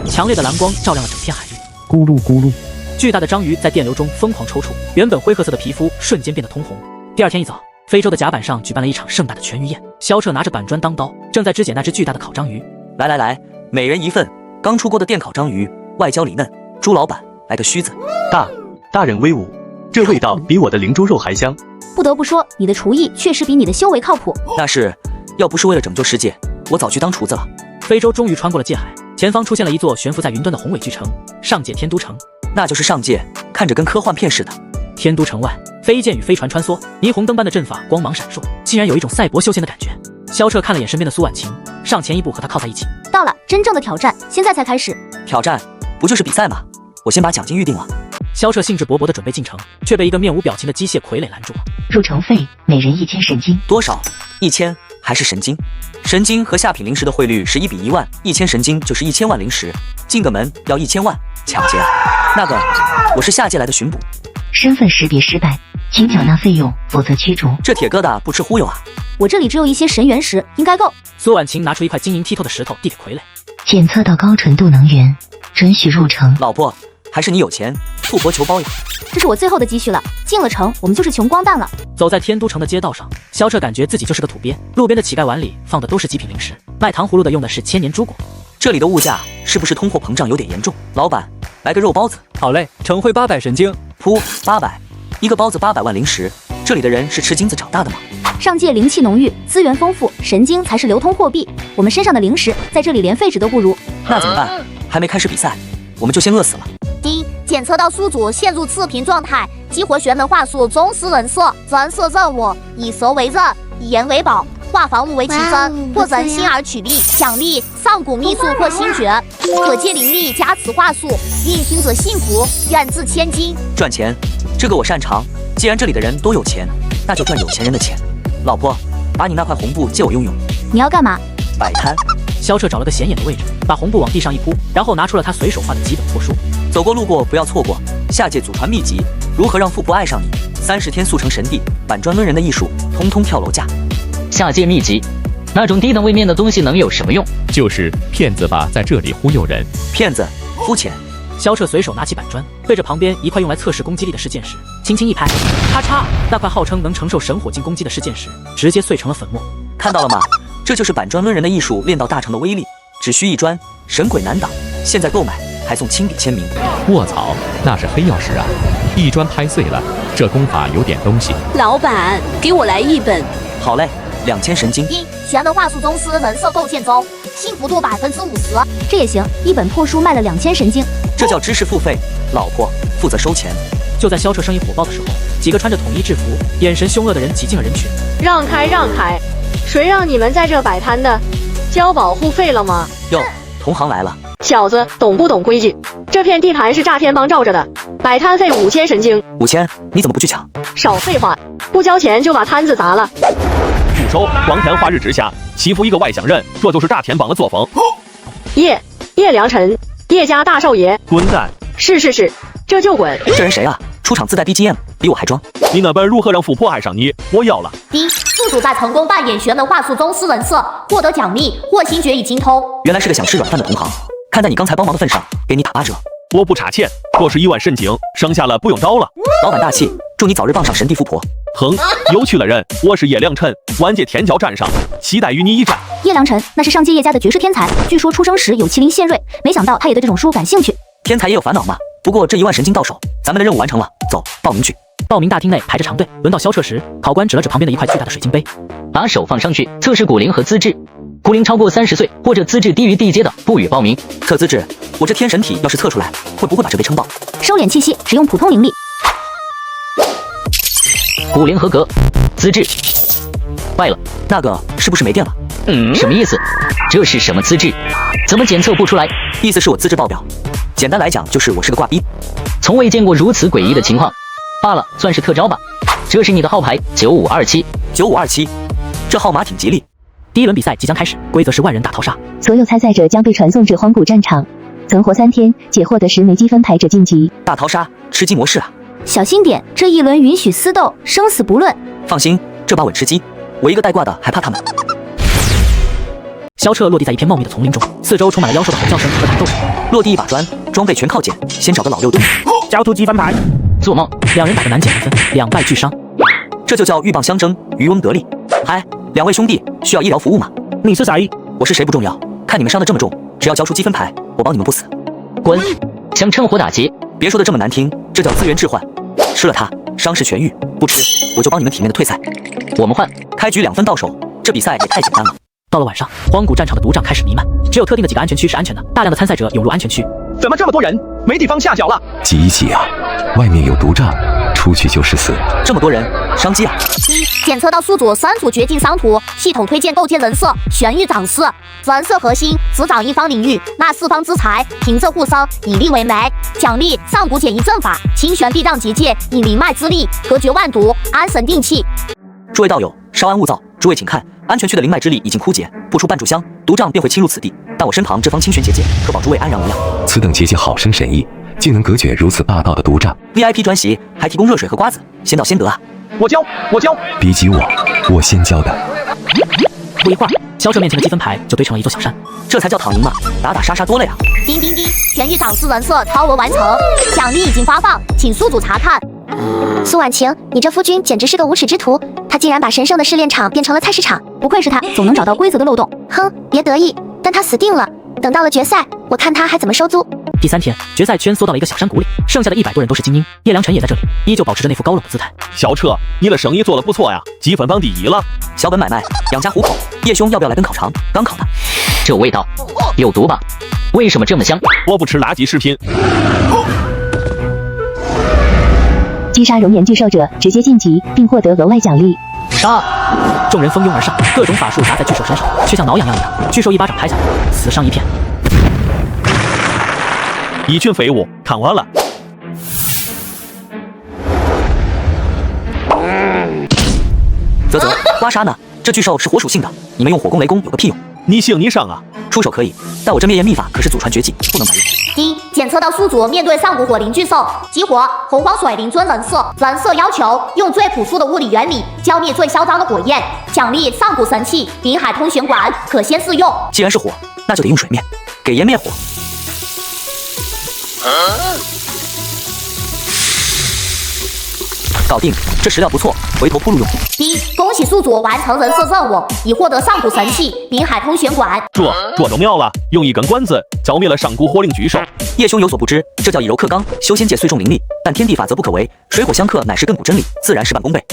强烈的蓝光照亮了整片海域。咕噜咕噜，巨大的章鱼在电流中疯狂抽搐，原本灰褐色的皮肤瞬间变得通红。第二天一早，非洲的甲板上举办了一场盛大的全鱼宴。萧彻拿着板砖当刀，正在肢解那只巨大的烤章鱼。来，每人一份刚出锅的电烤章鱼，外焦里嫩。朱老板，来个须子。大人威武，这味道比我的灵猪肉还香。不得不说，你的厨艺确实比你的修为靠谱。那是，要不是为了拯救世界，我早去当厨子了。非洲终于穿过了界海，前方出现了一座悬浮在云端的宏伟巨城——上界天都城。那就是上界，看着跟科幻片似的。天都城外，飞剑与飞船穿梭，霓虹灯般的阵法光芒闪烁，竟然有一种赛博修仙的感觉。萧彻看了眼身边的苏婉晴，上前一步和她靠在一起。到了，真正的挑战现在才开始。挑战不就是比赛吗？我先把奖金预定了。萧彻兴致勃勃地准备进城，却被一个面无表情的机械傀儡拦住了。入城费每人1000神金。多少？1000还是神金？神金和下品灵石的汇率是1比1万，1000神金就是1000万灵石。进个门要1000万，抢劫啊！那个，我是下界来的巡捕。身份识别失败，请缴纳费用，否则驱逐。这铁疙瘩不吃忽悠啊！我这里只有一些神原石，应该够。苏婉晴拿出一块晶莹剔透的石头递给傀儡。检测到高纯度能源，准许入城。老婆，还是你有钱，富婆求包养。这是我最后的积蓄了，进了城，我们就是穷光蛋了。走在天都城的街道上，萧彻感觉自己就是个土鳖。路边的乞丐碗里放的都是极品灵石，卖糖葫芦的用的是千年珠果。这里的物价是不是通货膨胀有点严重？老板，来个肉包子。好嘞，城会800神经。噗，800，一个包子800万灵石。这里的人是吃金子长大的吗？上界灵气浓郁，资源丰富，神晶才是流通货币。我们身上的灵石在这里连废纸都不如。那怎么办？还没开始比赛，我们就先饿死了。第一，检测到宿主陷入次屏状态，激活玄门话术宗师人设，人设任务：以蛇为刃，以盐为宝，化房屋为奇珍，或人心而取利。奖励：上古秘术或星诀，可借灵力加持话术，运行者幸福，远至千金。赚钱，这个我擅长。既然这里的人都有钱，那就赚有钱人的钱。老婆，把你那块红布借我用用。你要干嘛？摆摊。萧彻找了个显眼的位置，把红布往地上一铺，然后拿出了他随手画的几本破书。走过路过不要错过，下界祖传秘籍，如何让富婆爱上你，30天速成神帝，板砖抡人的艺术，通通跳楼价。下界秘籍，那种低等位面的东西能有什么用？就是骗子吧，在这里忽悠人。骗子，肤浅。萧彻随手拿起板砖，对着旁边一块用来测试攻击力的试剑石，轻轻一拍，咔嚓，那块号称能承受神火镜攻击的试剑石直接碎成了粉末。看到了吗？这就是板砖抡人的艺术练到大成的威力，只需一砖，神鬼难挡。现在购买还送亲笔签名。卧槽，那是黑曜石啊！一砖拍碎了，这功法有点东西。老板，给我来一本。好嘞，2000神金。一，玄门话术宗师人设构建中，幸福度50%。这也行，一本破书卖了2000神金。这叫知识付费，老婆负责收钱。就在萧彻生意火爆的时候，几个穿着统一制服、眼神凶恶的人挤进了人群。让开让开，谁让你们在这摆摊的？交保护费了吗？哟，同行来了。小子，懂不懂规矩？这片地盘是炸天帮罩着的，摆摊费5000神经。5000，你怎么不去抢？少废话，不交钱就把摊子砸了。不收，黄田花日直下，欺负一个外乡人，这就是炸天帮的作风。叶良辰，叶家大少爷，滚蛋！是，这就滚。这人谁啊？出场自带 BGM， 比我还装。你那本如何让富婆爱上你？我要了。第一，宿主在成功扮演玄门话术宗师人设，获得奖励或星诀与精通。原来是个想吃软饭的同行，看在你刚才帮忙的份上，给你打8折。我不差钱，若是1万神经，剩下了不用刀了。老板大气，祝你早日傍上神帝富婆。哼，有趣了人，我是叶良辰，万界天骄战上，期待与你一战。叶良辰那是上界叶家的绝世天才，据说出生时有麒麟献瑞，没想到他也对这种书感兴趣。天才也有烦恼嘛，不过这1万神经到手，咱们的任务完成了，走，报名去。报名大厅内排着长队，轮到萧彻时，考官指了指旁边的一块巨大的水晶杯，把手放上去，测试骨龄和资质。骨龄超过30岁或者资质低于地阶的，不予报名。测资质，我这天神体要是测出来，会不会把这杯撑爆？收敛气息，只用普通灵力。骨龄合格，资质坏了，那个是不是没电了？什么意思？这是什么资质？怎么检测不出来？意思是我资质爆表，简单来讲就是我是个挂逼。从未见过如此诡异的情况，罢了，算是特招吧。这是你的号牌9527。9527，这号码挺吉利。第一轮比赛即将开始，规则是万人打淘沙，所有参赛者将被传送至荒古战场，存活3天，且获得10枚积分牌者晋级。大淘沙，吃鸡模式啊！小心点，这一轮允许私斗，生死不论。放心，这把稳吃鸡，我一个带挂的还怕他们？萧彻落地在一片茂密的丛林中，四周充满了妖兽的吼叫声和打斗声。落地一把砖，装备全靠捡，先找个老六蹲。交突击翻牌，做梦！两人打得难解难分，两败俱伤。这就叫鹬蚌相争，渔翁得利。嗨，两位兄弟，需要医疗服务吗？你是谁？我是谁不重要，看你们伤得这么重，只要交出积分牌，我保你们不死。滚！想趁火打劫？别说的这么难听，这叫资源置换。吃了它，伤势痊愈；不吃，我就帮你们体面的退赛。我们换，开局2分到手，这比赛也太简单了。到了晚上，荒古战场的毒瘴开始弥漫，只有特定的几个安全区是安全的，大量的参赛者涌入安全区。怎么这么多人？没地方下脚了。挤一挤啊，外面有毒瘴，出去就是死。这么多人，商机啊！检测到宿主3组绝境商图，系统推荐构建人设，玄域长势，人设核心执掌一方领域，纳4方之财，凭着护生，以力为媒。奖励上古简易阵法，清玄避障结界，以灵脉之力隔绝万毒，安神定气。诸位道友，稍安勿躁。诸位请看，安全区的灵脉之力已经枯竭，不出半炷香，毒瘴便会侵入此地。但我身旁这方清玄结界，可保诸位安然无恙。此等结界好生神异，竟能隔绝如此霸道的毒瘴。VIP 专席还提供热水和瓜子，先到先得啊！我教。比起我先教的。不一会儿，萧彻面前的积分牌就堆成了一座小山。这才叫躺赢嘛，打打杀杀多了呀！叮叮叮，玄域长势人设超额完成，奖励已经发放，请宿主查看。苏婉晴，你这夫君简直是个无耻之徒，他竟然把神圣的试炼场变成了菜市场。不愧是他，总能找到规则的漏洞。哼，别得意，但他死定了。等到了决赛，我看他还怎么收租。第3天，决赛圈缩到了一个小山谷里，剩下的100多人都是精英。叶良辰也在这里，依旧保持着那副高冷的姿态。小彻，你的生意做得不错呀，积分榜第1了。小本买卖，养家糊口。叶兄要不要来根烤肠？刚烤的。这味道有毒吧？为什么这么香？我不吃垃圾食品。击杀熔岩巨兽者直接晋级，并获得额外奖励。杀！众人蜂拥而上，各种法术砸在巨兽身上，却像挠痒痒一样。巨兽一巴掌拍下来，死伤一片。一群废物，看完了。啧，刮痧呢？这巨兽是火属性的，你们用火攻雷攻有个屁用？你行你上啊！出手可以，但我这灭焰秘法可是祖传绝技，不能白用。一、检测到宿主面对上古火灵巨兽，激活洪荒水灵尊人设，人设要求用最朴素的物理原理浇灭最嚣张的火焰，奖励上古神器临海通玄管，可先试用。既然是火，那就得用水灭，给炎灭火。搞定，这石料不错，回头铺路用。一、恭喜宿主完成人设任务，已获得上古神器临海通玄管。这都妙了，用一根管子浇灭了上古火灵巨兽。叶兄有所不知，这叫以柔克刚，修仙界虽重灵力，但天地法则不可违，水火相克乃是亘古真理，自然事半功倍。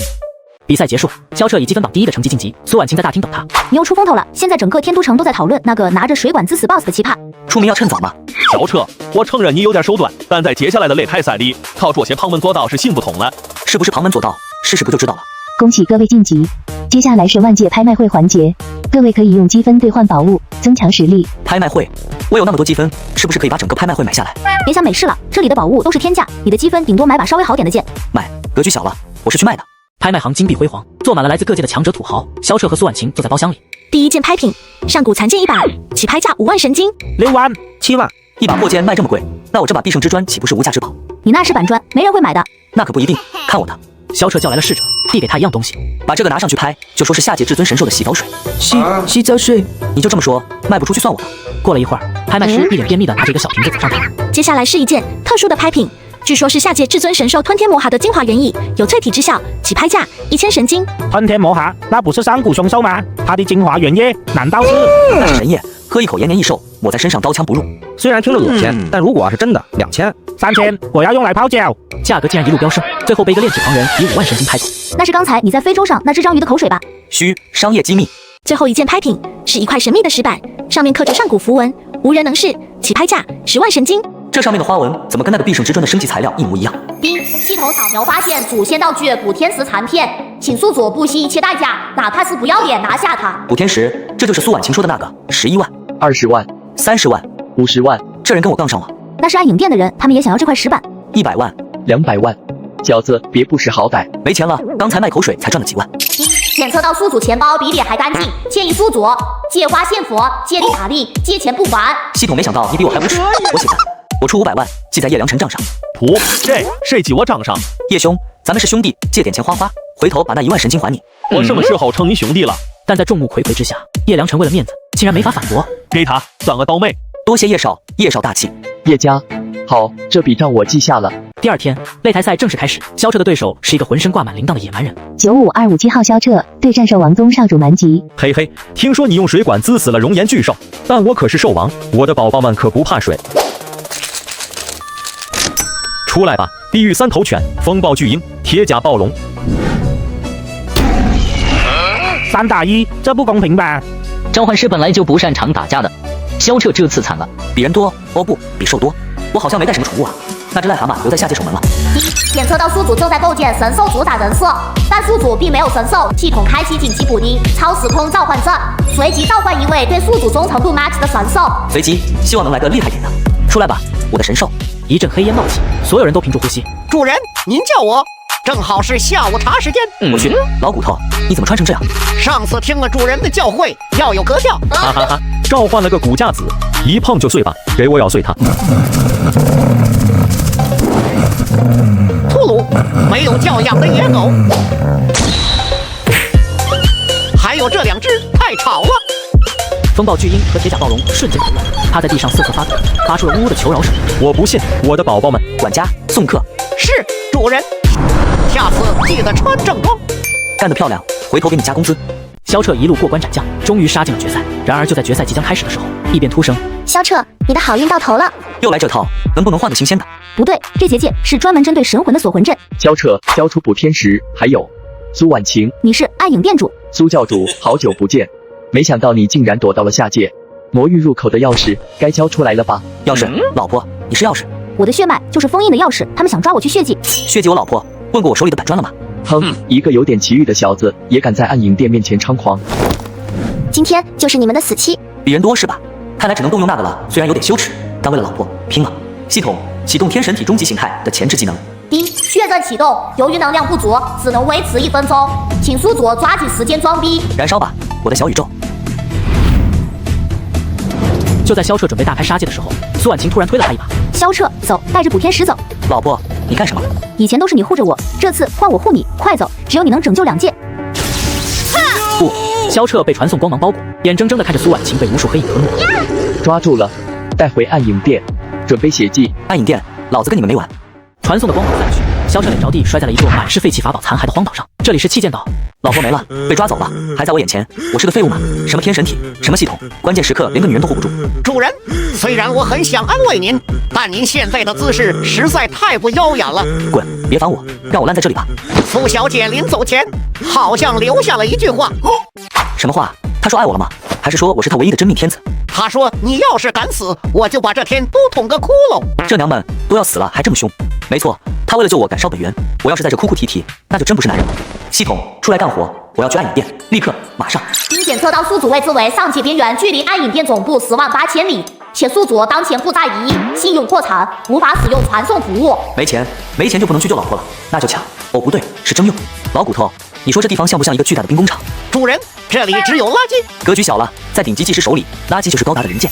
比赛结束，萧彻以积分榜第1的成绩晋级。苏婉清在大厅等他。你又出风头了，现在整个天都城都在讨论那个拿着水管滋死 BOSS 的奇葩。出名要趁早嘛。小彻，我承认你有点手段，但在接下来的擂台赛里，靠这些旁门左道是行不通了。是不是旁门左道？试试不就知道了。恭喜各位晋级，接下来是万界拍卖会环节，各位可以用积分兑换宝物，增强实力。拍卖会，我有那么多积分，是不是可以把整个拍卖会买下来？别想美式了，这里的宝物都是天价，你的积分顶多买把稍微好点的剑。买，格局小了，我是去卖的。拍卖行金碧辉煌，坐满了来自各界的强者土豪。萧彻和苏婉晴坐在包厢里。第一件拍品，上古残剑1把，起拍价5万神金。6万、7万，一把破剑卖这么贵，那我这把必胜之砖岂不是无价之宝？你那是板砖，没人会买的。那可不一定，看我的。萧彻叫来了侍者，递给他一样东西，把这个拿上去拍，就说是下界至尊神兽的洗澡水。洗澡水，你就这么说，卖不出去算我的。过了一会儿，拍卖师一脸便秘的拿着一个小瓶子走上台。接下来是一件特殊的拍品，据说是下界至尊神兽吞天魔蛤的精华原液，有淬体之效，起拍价1000神金。吞天魔蛤，那不是上古凶兽吗？它的精华原液难道是？那是神液，喝一口延年益寿，抹在身上刀枪不入。虽然听了恶心，但如果是真的，2000、3000，我要用来泡脚。价格竟然一路飙升，最后被一个炼体狂人以5万神金拍走。那是刚才你在非洲上那只章鱼的口水吧？嘘，商业机密。最后一件拍品是一块神秘的石板，上面刻着上古符文，无人能识，起拍价10万神金。这上面的花纹怎么跟那个必胜之砖的升级材料一模一样？一、系统扫描发现主线道具补天石残片，请宿主不惜一切代价，哪怕是不要脸拿下它。补天石，这就是苏婉晴说的那个11万、 20万、30万、50万。这人跟我杠上了。那是爱影店的人，他们也想要这块石板。100万、 200万。小子，别不识好歹。没钱了，刚才卖口水才赚了几万。检测到宿主钱包比脸还干净，建议宿主借花献佛，借力打力，借钱不还。系统没想到你比我还无耻，我写的，我出500万记在叶良辰账上。噗，谁记我账上？叶兄，咱们是兄弟，借点钱花花，回头把那1万神金还你。我什么时候成你兄弟了？但在众目睽睽之下，叶良辰为了面子，竟然没法反驳。给他算个刀妹。多谢叶少，叶少大气。叶家，好，这笔账我记下了。第二天，擂台赛正式开始。萧彻的对手是一个浑身挂满铃铛的野蛮人。95257号萧彻对战兽王宗少主蛮吉。嘿嘿，听说你用水管滋死了熔岩巨兽，但我可是兽王，我的宝宝们可不怕水。出来吧，地狱三头犬、风暴巨鹰、铁甲暴龙。3打1，这不公平吧？召唤师本来就不擅长打架的，萧彻这次惨了。比人多哦不，比兽多。我好像没带什么宠物啊，那只癞蛤蟆留在下界守门了。检测到宿主正在构建神兽主宰人设，但宿主并没有神兽，系统开启紧急补丁超时空召唤阵，随即召唤一位对宿主忠诚度 max 的神兽。随即希望能来个厉害点的，出来吧，我的神兽。一阵黑烟冒起，所有人都屏住呼吸。主人，您叫我，正好是下午茶时间。我去，老骨头，你怎么穿成这样？上次听了主人的教诲，要有格调。哈哈哈，召唤了个骨架子，一碰就碎吧，给我咬碎它。粗鲁，没有教养的野狗。还有这2只，太吵了。风暴巨鹰和铁甲暴龙瞬间混乱，趴在地上瑟瑟发抖，发出了呜呜的求饶声。我不信，我的宝宝们，管家送客。是主人，下次记得穿正装。干得漂亮，回头给你加工资。萧彻一路过关斩将，终于杀进了决赛。然而就在决赛即将开始的时候，一边突声：萧彻，你的好运到头了。又来这套，能不能换个新鲜的？不对，这结界是专门针对神魂的锁魂阵。萧彻交出补天石，还有苏婉晴，你是暗影店主。苏教主，好久不见，没想到你竟然躲到了下界。魔域入口的钥匙该交出来了吧？钥匙，老婆，你是钥匙。我的血脉就是封印的钥匙，他们想抓我去血祭。血祭我老婆，问过我手里的板砖了吗？哼，一个有点奇遇的小子也敢在暗影殿面前猖狂。今天就是你们的死期。比人多是吧？看来只能动用那个了，虽然有点羞耻，但为了老婆拼了。系统启动天神体终极形态的前置技能。血阵启动，由于能量不足，只能维持1分钟，请宿主抓紧时间装逼。燃烧吧，我的小宇宙。就在萧彻准备大开杀戒的时候，苏婉晴突然推了他一把。萧彻，走，带着补天石走。老婆，你干什么？以前都是你护着我，这次换我护你，快走，只有你能拯救2界。不，萧彻被传送光芒包裹，眼睁睁地看着苏婉晴被无数黑影吞没。抓住了，带回暗影殿，准备血祭。暗影殿，老子跟你们没完。传送的光芒散去，萧彻脸着地摔在了一座满是废弃法宝残骸的荒岛上。这里是弃剑岛。老婆没了，被抓走了，还在我眼前，我是个废物吗？什么天神体，什么系统，关键时刻连个女人都护不住。主人，虽然我很想安慰您，但您现在的姿势实在太不耀眼了。滚，别烦我，让我烂在这里吧。苏小姐临走前好像留下了一句话。什么话？她说爱我了吗？还是说我是她唯一的真命天子？她说你要是敢死，我就把这天都捅个窟窿。这娘们都要死了还这么凶。没错，她为了救我赶烧本源，我要是在这哭哭啼啼，那就真不是男人了。系统出来干活，我要去暗影殿，立刻马上。检测到宿主位置为上界边缘，距离暗影殿总部108000里，且宿主当前负债1亿，信用破产，无法使用传送服务。没钱就不能去救老婆了，那就抢。哦不对，是征用。老骨头，你说这地方像不像一个巨大的兵工厂？主人，这里只有垃圾。格局小了，在顶级技师手里，垃圾就是高达的人剑。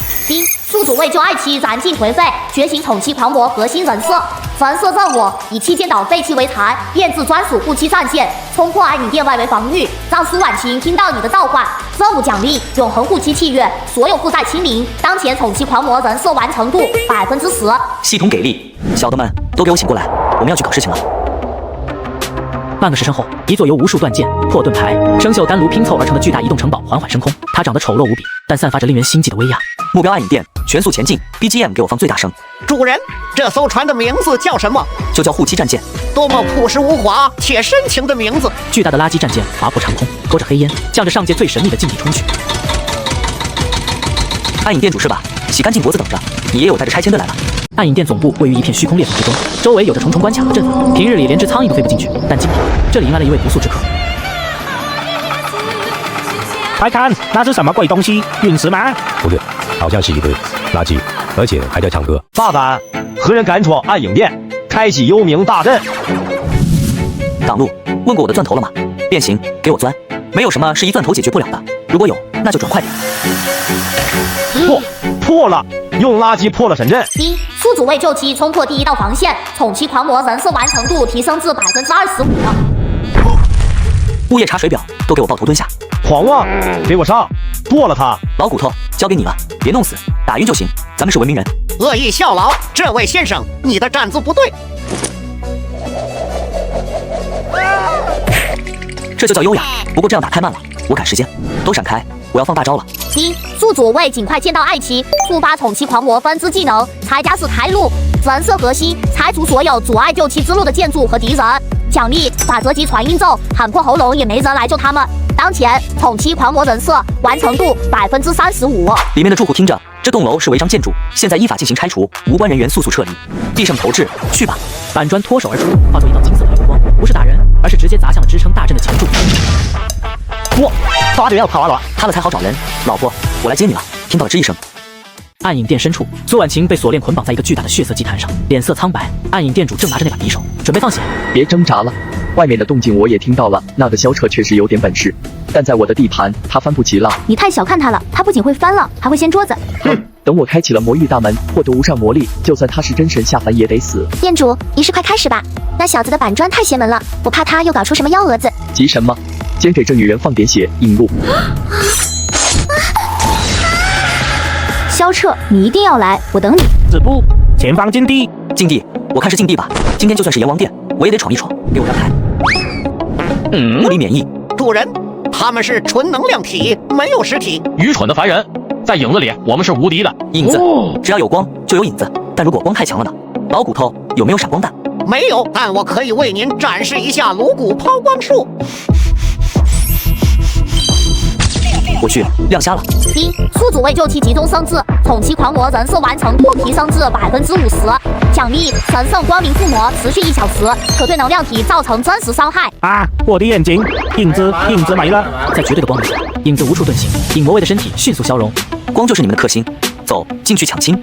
宿主为救爱妻燃尽颓废，觉醒宠妻狂魔核心人设。神设任务：以弃剑岛废弃为财，炼制专属护妻战线，冲破暗影殿外围防御，让苏婉晴听到你的召唤。任务奖励：永恒护妻契约，所有负债清零。当前宠妻狂魔人设完成度10%。系统给力，小的们都给我醒过来，我们要去搞事情了。半个时辰后，一座由无数断剑、破盾牌、生锈干炉拼凑而成的巨大移动城堡缓缓升空。它长得丑陋无比，但散发着令人心悸的威压。目标暗影殿，全速前进 ！BGM 给我放最大声。主人，这艘船的名字叫什么？就叫护妻战舰。多么朴实无华且深情的名字！巨大的垃圾战舰划破长空，拖着黑烟，向着上界最神秘的禁地冲去。暗影殿主是吧？洗干净脖子等着，你也有带着拆迁队来了。暗影殿总部位于一片虚空裂缝之中，周围有着重重关卡和阵法，平日里连只苍蝇都飞不进去。但今天这里迎来了一位不速之客。快看，那是什么鬼东西？陨石吗？不对，好像是一堆垃圾，而且还在唱歌。大胆！何人敢闯暗影殿，开启幽冥大阵？挡路！问过我的钻头了吗？变形，给我钻！没有什么是一钻头解决不了的，如果有，那就转快点。破了！用垃圾破了神阵。宿主为救妻冲破第1道防线，宠妻狂魔人设完成度提升至25%。物业查水表都给我抱头蹲下。狂妄，给我上，剁了他！老骨头，交给你了，别弄死，打晕就行。咱们是文明人。恶意效劳，这位先生，你的站姿不对。这就叫优雅。不过这样打太慢了，我赶时间。都闪开，我要放大招了。一，宿主为尽快见到爱妻，触发宠妻狂魔分支技能，才驾驶开路，人设核心，拆除所有阻碍救妻之路的建筑和敌人。奖励法则级传音咒，喊破喉咙也没人来救他们。当前宠妻狂魔人设完成度35%。里面的住户听着，这栋楼是违章建筑，现在依法进行拆除，无关人员速速撤离。地上投掷，去吧！板砖脱手而出，化作一道金色的流光，不是打人，而是直接砸向了支撑大阵的前柱。哇，差点要跑了，塌了才好找人。老婆，我来接你了。听到了吱一声。暗影殿深处，苏婉晴被锁链捆绑在一个巨大的血色祭坛上，脸色苍白。暗影殿主正拿着那把匕首，准备放血。别挣扎了，外面的动静我也听到了。那个萧彻确实有点本事，但在我的地盘，他翻不起浪。你太小看他了，他不仅会翻浪，还会掀桌子。等我开启了魔域大门，获得无上魔力，就算他是真神下凡也得死。店主，仪式快开始吧。那小子的板砖太邪门了，我怕他又搞出什么幺蛾子。急什么？先给这女人放点血引路。萧彻，你一定要来，我等你。止步，前方禁地。禁地，我看是禁地吧。今天就算是阎王殿，我也得闯一闯。给我让开。物理免疫。主人，他们是纯能量体，没有实体。愚蠢的凡人，在影子里我们是无敌的。影子，只要有光就有影子，但如果光太强了呢？老骨头，有没有闪光弹？没有，但我可以为您展示一下颅骨抛光术。我去，亮瞎了。一，宿主为救妻集中升至宠妻狂魔人设完成度提升至50%。奖励神圣光明附魔持续1小时，可对能量体造成真实伤害。啊！我的眼睛，影子没了。在绝对的光明下，影子无处遁形，影魔卫的身体迅速消融。光就是你们的克星，走进去抢亲。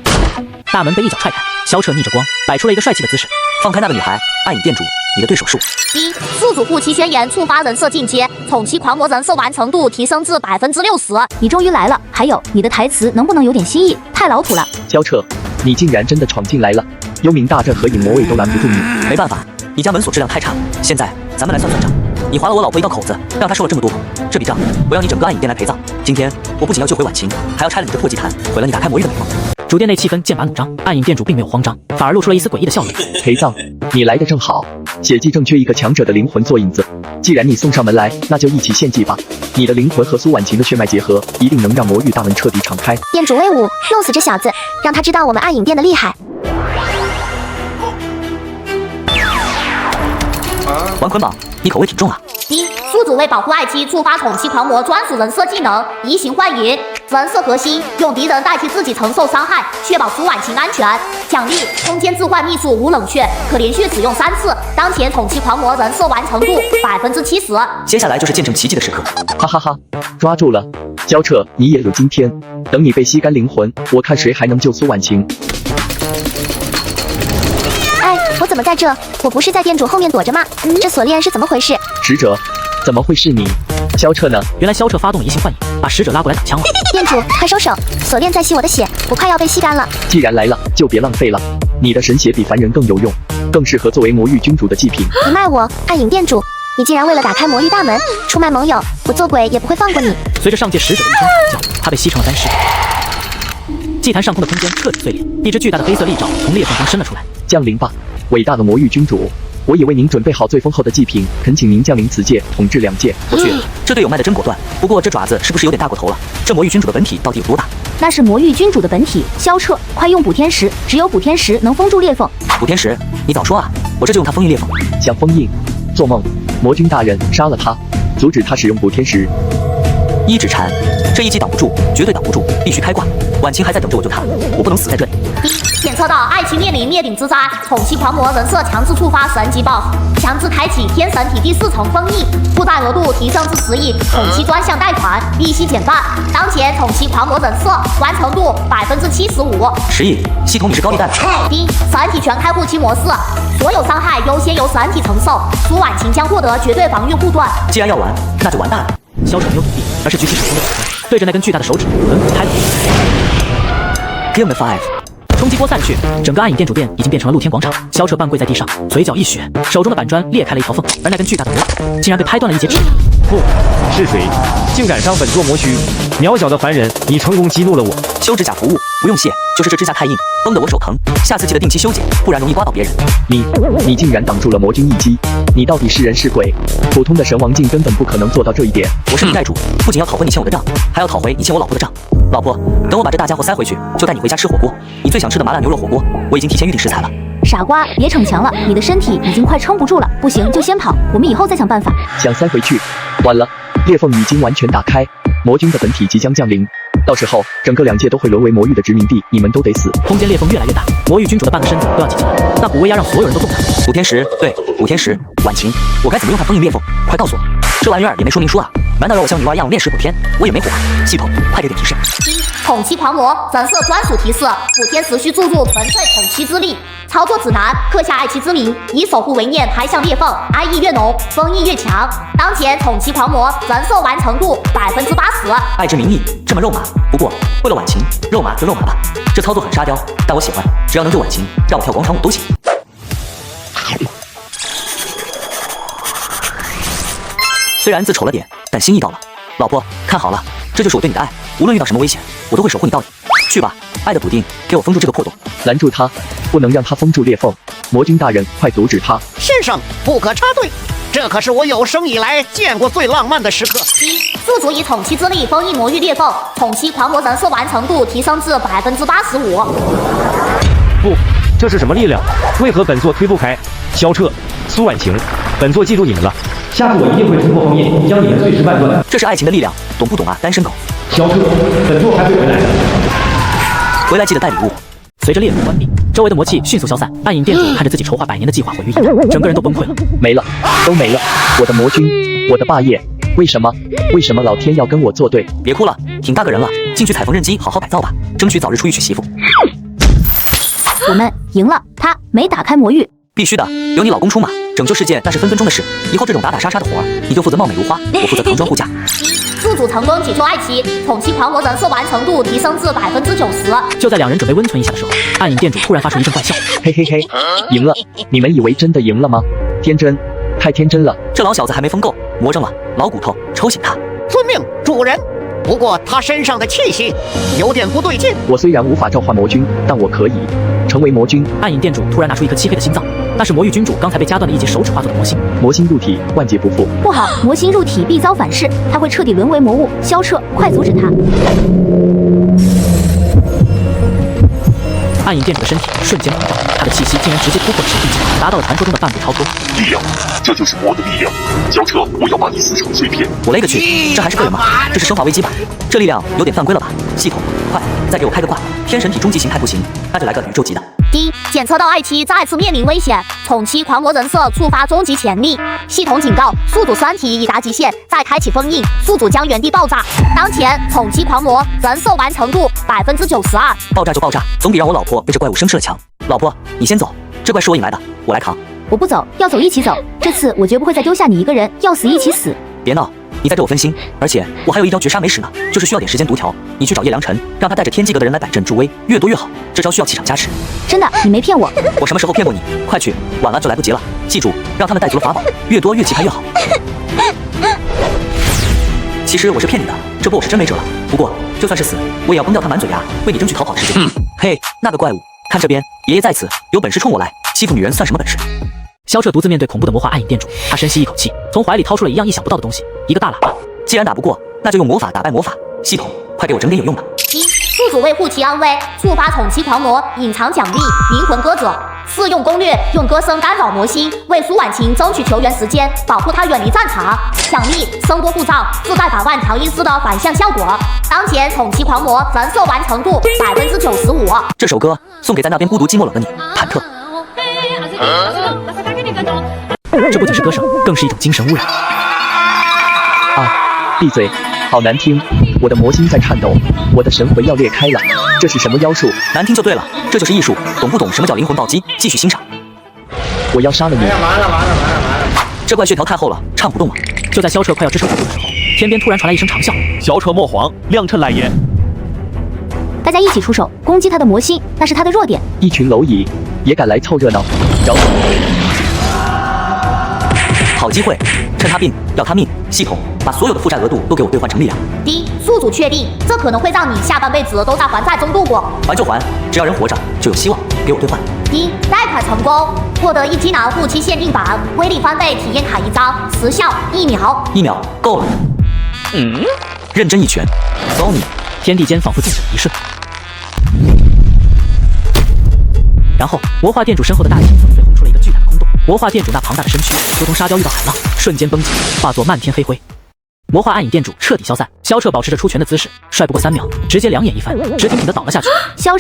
大门被一脚踹开，萧彻逆着光摆出了一个帅气的姿势。放开那个女孩，暗影店主，你的对手是我。一，宿主护妻宣言触发人设进阶，宠妻狂魔人设完成度提升至60%。你终于来了，还有你的台词能不能有点新意？太老土了。萧彻，你竟然真的闯进来了，幽冥大阵和影魔卫都拦不住你。没办法，你家门锁质量太差。现在咱们来算算账，你划了我老婆一道口子，让她受了这么多苦，这笔账我要你整个暗影殿来陪葬。今天我不仅要救回婉晴，还要拆了你的破祭坛，毁了你打开魔域的美梦。主殿内气氛剑拔弩张，暗影殿主并没有慌张，反而露出了一丝诡异的笑意。陪葬，你来的正好。血祭正缺一个强者的灵魂做引子，既然你送上门来，那就一起献祭吧。你的灵魂和苏婉晴的血脉结合，一定能让魔域大门彻底敞开。店主威武，弄死这小子，让他知道我们暗影殿的厉害。玩捆绑，你口味挺重啊。一，宿主为保护爱妻触发宠妻狂魔专属人设技能移形换影，人设核心，用敌人代替自己承受伤害，确保苏婉晴安全。奖励空间置换秘术无冷却，可连续使用3次。当前宠妻狂魔人设完成度70%。接下来就是见证奇迹的时刻。哈哈哈，抓住了，萧彻，你也有今天。等你被吸干灵魂，我看谁还能救苏婉晴。哎，我怎么在这？我不是在店主后面躲着吗？这锁链是怎么回事？使者，怎么会是你？萧彻呢？原来萧彻发动了移形换影，把使者拉过来打枪了。店主，快收手！锁链在吸我的血，我快要被吸干了。既然来了，就别浪费了。你的神血比凡人更有用，更适合作为魔域君主的祭品。你卖我，暗影店主！你竟然为了打开魔域大门，出卖盟友！我做鬼也不会放过你。随着上界使者的一声惨叫，他被吸成了干尸。祭坛上空的空间彻底碎裂，一只巨大的黑色利爪从裂缝中伸了出来。降临吧，伟大的魔域君主！我已为您准备好最丰厚的祭品，恳请您降临此界，统治2界。我去，这队友卖的真果断。不过这爪子是不是有点大过头了？这魔域君主的本体到底有多大？那是魔域君主的本体。萧彻，快用补天石，只有补天石能封住裂缝。补天石，你早说啊！我这就用它封印裂缝。想封印？做梦！魔君大人，杀了他，阻止他使用补天石。一指禅，这一击挡不住，绝对挡不住，必须开挂。婉晴还在等着我救她，我不能死在这里。检测到爱妻面临灭顶之灾，宠妻狂魔人设强制触发神级 BOSS， 强制开启天神体第4层封印，负债额度提升至10亿，宠妻专项贷款利息减半。当前宠妻狂魔人设完成度75%。10亿，系统你是高利贷吧？一，神体全开护妻模式，所有伤害优先由神体承受，苏婉晴将获得绝对防御护盾。既然要玩，那就完蛋了。萧彻没有躲避，而是举起手中的板砖，对着那根巨大的手指狠狠拍了。Game 5，冲击波散去，整个暗影店主店已经变成了露天广场。萧彻半跪在地上，嘴角一血，手中的板砖裂开了一条缝，而那根巨大的魔法竟然被拍断了一截指甲。不，是谁竟敢伤本座魔躯？渺小的凡人，你成功激怒了我。修指甲服务不用谢，就是这指甲太硬，崩得我手疼。下次记得定期修剪，不然容易刮到别人。你竟然挡住了魔君一击，你到底是人是鬼？普通的神王境根本不可能做到这一点。我是你债主，不仅要讨回你欠我的账，还要讨回你欠我老婆的账。老婆，等我把这大家伙塞回去，就带你回家吃火锅。你最想吃的麻辣牛肉火锅，我已经提前预定食材了。傻瓜，别逞强了，你的身体已经快撑不住了，不行就先跑，我们以后再想办法。想塞回去，完了，裂缝已经完全打开，魔君的本体即将降临。到时候，整个2界都会沦为魔域的殖民地，你们都得死。空间裂缝越来越大，魔域君主的半个身子都要挤进来，那股威压让所有人都动弹。5天时，对，5天时，婉晴，我该怎么用它封印裂缝？快告诉我，这玩意儿也没说明书啊！难道让我像女娲一样练15天？我也没火啊！系统，快给点提示。统七狂魔增色专属提示：5天时需注入纯粹统七之力。操作指南：刻下爱妻之名，以守护为念，拍向裂缝，爱意越浓，封印越强。当前统七狂魔增色完成度80%。爱之名义，这么肉麻。不过为了婉晴，肉麻就肉麻吧。这操作很沙雕，但我喜欢。只要能救婉晴，让我跳广场舞都行。虽然字丑了点，但心意到了。老婆，看好了，这就是我对你的爱。无论遇到什么危险，我都会守护你到底。去吧，爱的补丁，给我封住这个破洞。拦住他，不能让他封住裂缝。魔君大人，快阻止他！先生，不可插队，这可是我有生以来见过最浪漫的时刻。宿主以统七之力封印魔域裂缝，统七狂魔增色完成度提升至85%。不，这是什么力量？为何本座推不开？萧彻、苏婉晴，本座记住你们了。下次我一定会突破封印，将你们碎尸万段。这是爱情的力量，懂不懂啊，单身狗？萧彻，本座还会回来的。回来记得带礼物。随着裂缝关闭，周围的魔气迅速消散。暗影店主看着自己筹划100年的计划毁于一旦，整个人都崩溃了。没了，都没了！我的魔君，我的霸业，为什么老天要跟我作对？别哭了，挺大个人了，进去踩缝纫机好好改造吧，争取早日出狱娶媳妇。我们赢了，他没打开魔域。必须的，有你老公出马，拯救世界那是分分钟的事。以后这种打打杀杀的活儿，你就负责貌美如花，我负责扛桩护驾。宿主成功解救爱妻，统七狂魔增色完成度提升至90%。就在2人准备温存一下的时候，暗影店主突然发出一阵怪笑，嘿嘿嘿，赢了！你们以为真的赢了吗？天真，太天真了。这老小子还没疯够，魔怔了，老骨头，抽醒他。遵命，主人。不过他身上的气息有点不对劲。我虽然无法召唤魔君，但我可以成为魔君。暗影店主突然拿出一颗漆黑的心脏，那是魔域君主刚才被夹断的一截手指化作的魔心。魔心入体，万劫不复。不好，魔心入体必遭反噬，他会彻底沦为魔物。萧彻，快阻止他！暗影店主的身体瞬间膨胀，他的气息竟然直接突破了神地境，达到了传说中的半步超脱。力量，这就是魔的力量。萧彻，我要把你撕成碎片。我勒个去，这还是个人吗？这是生化危机吧？这力量有点犯规了吧？系统，快，再给我开个挂。天神体终极形态不行，那就来个宇宙级的。检测到爱妻再次面临危险，统七狂魔人设触发终极潜力。系统警告，宿主身体已达极限，再开启封印，宿主将原地爆炸。当前统七狂魔人设完成度92%。爆炸就爆炸，总比让我老婆被这怪物生吃了强。老婆，你先走，这怪是我引来的，我来扛。我不走，要走一起走。这次我绝不会再丢下你一个人，要死一起死。别闹，你在这我分心，而且我还有一招绝杀没使呢，就是需要点时间读条。你去找叶良辰，让他带着天机阁的人来摆阵助威，越多越好。这招需要气场加持。真的，你没骗我。我什么时候骗过你？快去，晚了就来不及了。记住，让他们带足了法宝，越多越气派越好。其实我是骗你的，这波我是真没辙了。不过就算是死，我也要崩掉他满嘴牙，为你争取逃跑的时间。嘿，那个怪物，看这边，爷爷在此，有本事冲我来，欺负女人算什么本事？萧彻独自面对恐怖的魔化暗影店主，他深吸一口气，从怀里掏出了一样意想不到的东西，一个大喇叭。既然打不过，那就用魔法打败魔法。系统，快给我整点有用的。宿主为护其安危，触发统七狂魔隐藏奖励灵魂歌者。试用攻略：用歌声干扰魔心，为苏婉晴争取求援时间，保护她远离战场。奖励：声波护罩，自带把万调音师的反向效果。当前统七狂魔人设完成度95%。这首歌送给在那边孤独寂寞冷的你，忐忑。这不仅是歌声，更是一种精神污染。啊！闭嘴，好难听！我的魔心在颤抖，我的神魂要裂开了。这是什么妖术？难听就对了，这就是艺术，懂不懂什么叫灵魂暴击？继续欣赏。我要杀了你！这怪血条太厚了，唱不动了。就在萧彻快要支撑不住的时候，天边突然传来一声长啸。小扯莫慌，亮趁来也。大大家一起出手攻击他的魔心，那是他的弱点。一群蝼蚁也敢来凑热闹，饶我！好机会，趁他病要他命，系统把所有的负债额度都给我兑换成力量。D， 宿主确定，这可能会让你下半辈子都在还债中度过。还就还，只要人活着就有希望，给我兑换。D， 贷款成功，获得1技能护期限定版威力翻倍体验卡1张，时效1秒。1秒够了。认真一拳，走你！天地间仿佛静止一瞬，然后魔化店主身后的大地被轰出了一个巨大的空洞，魔化店主那庞大的身躯如同沙雕遇到海浪，瞬间崩解，化作漫天黑灰。魔化暗影店主彻底消散，萧彻保持着出拳的姿势，帅不过3秒，直接两眼一翻，直挺挺的倒了下去。萧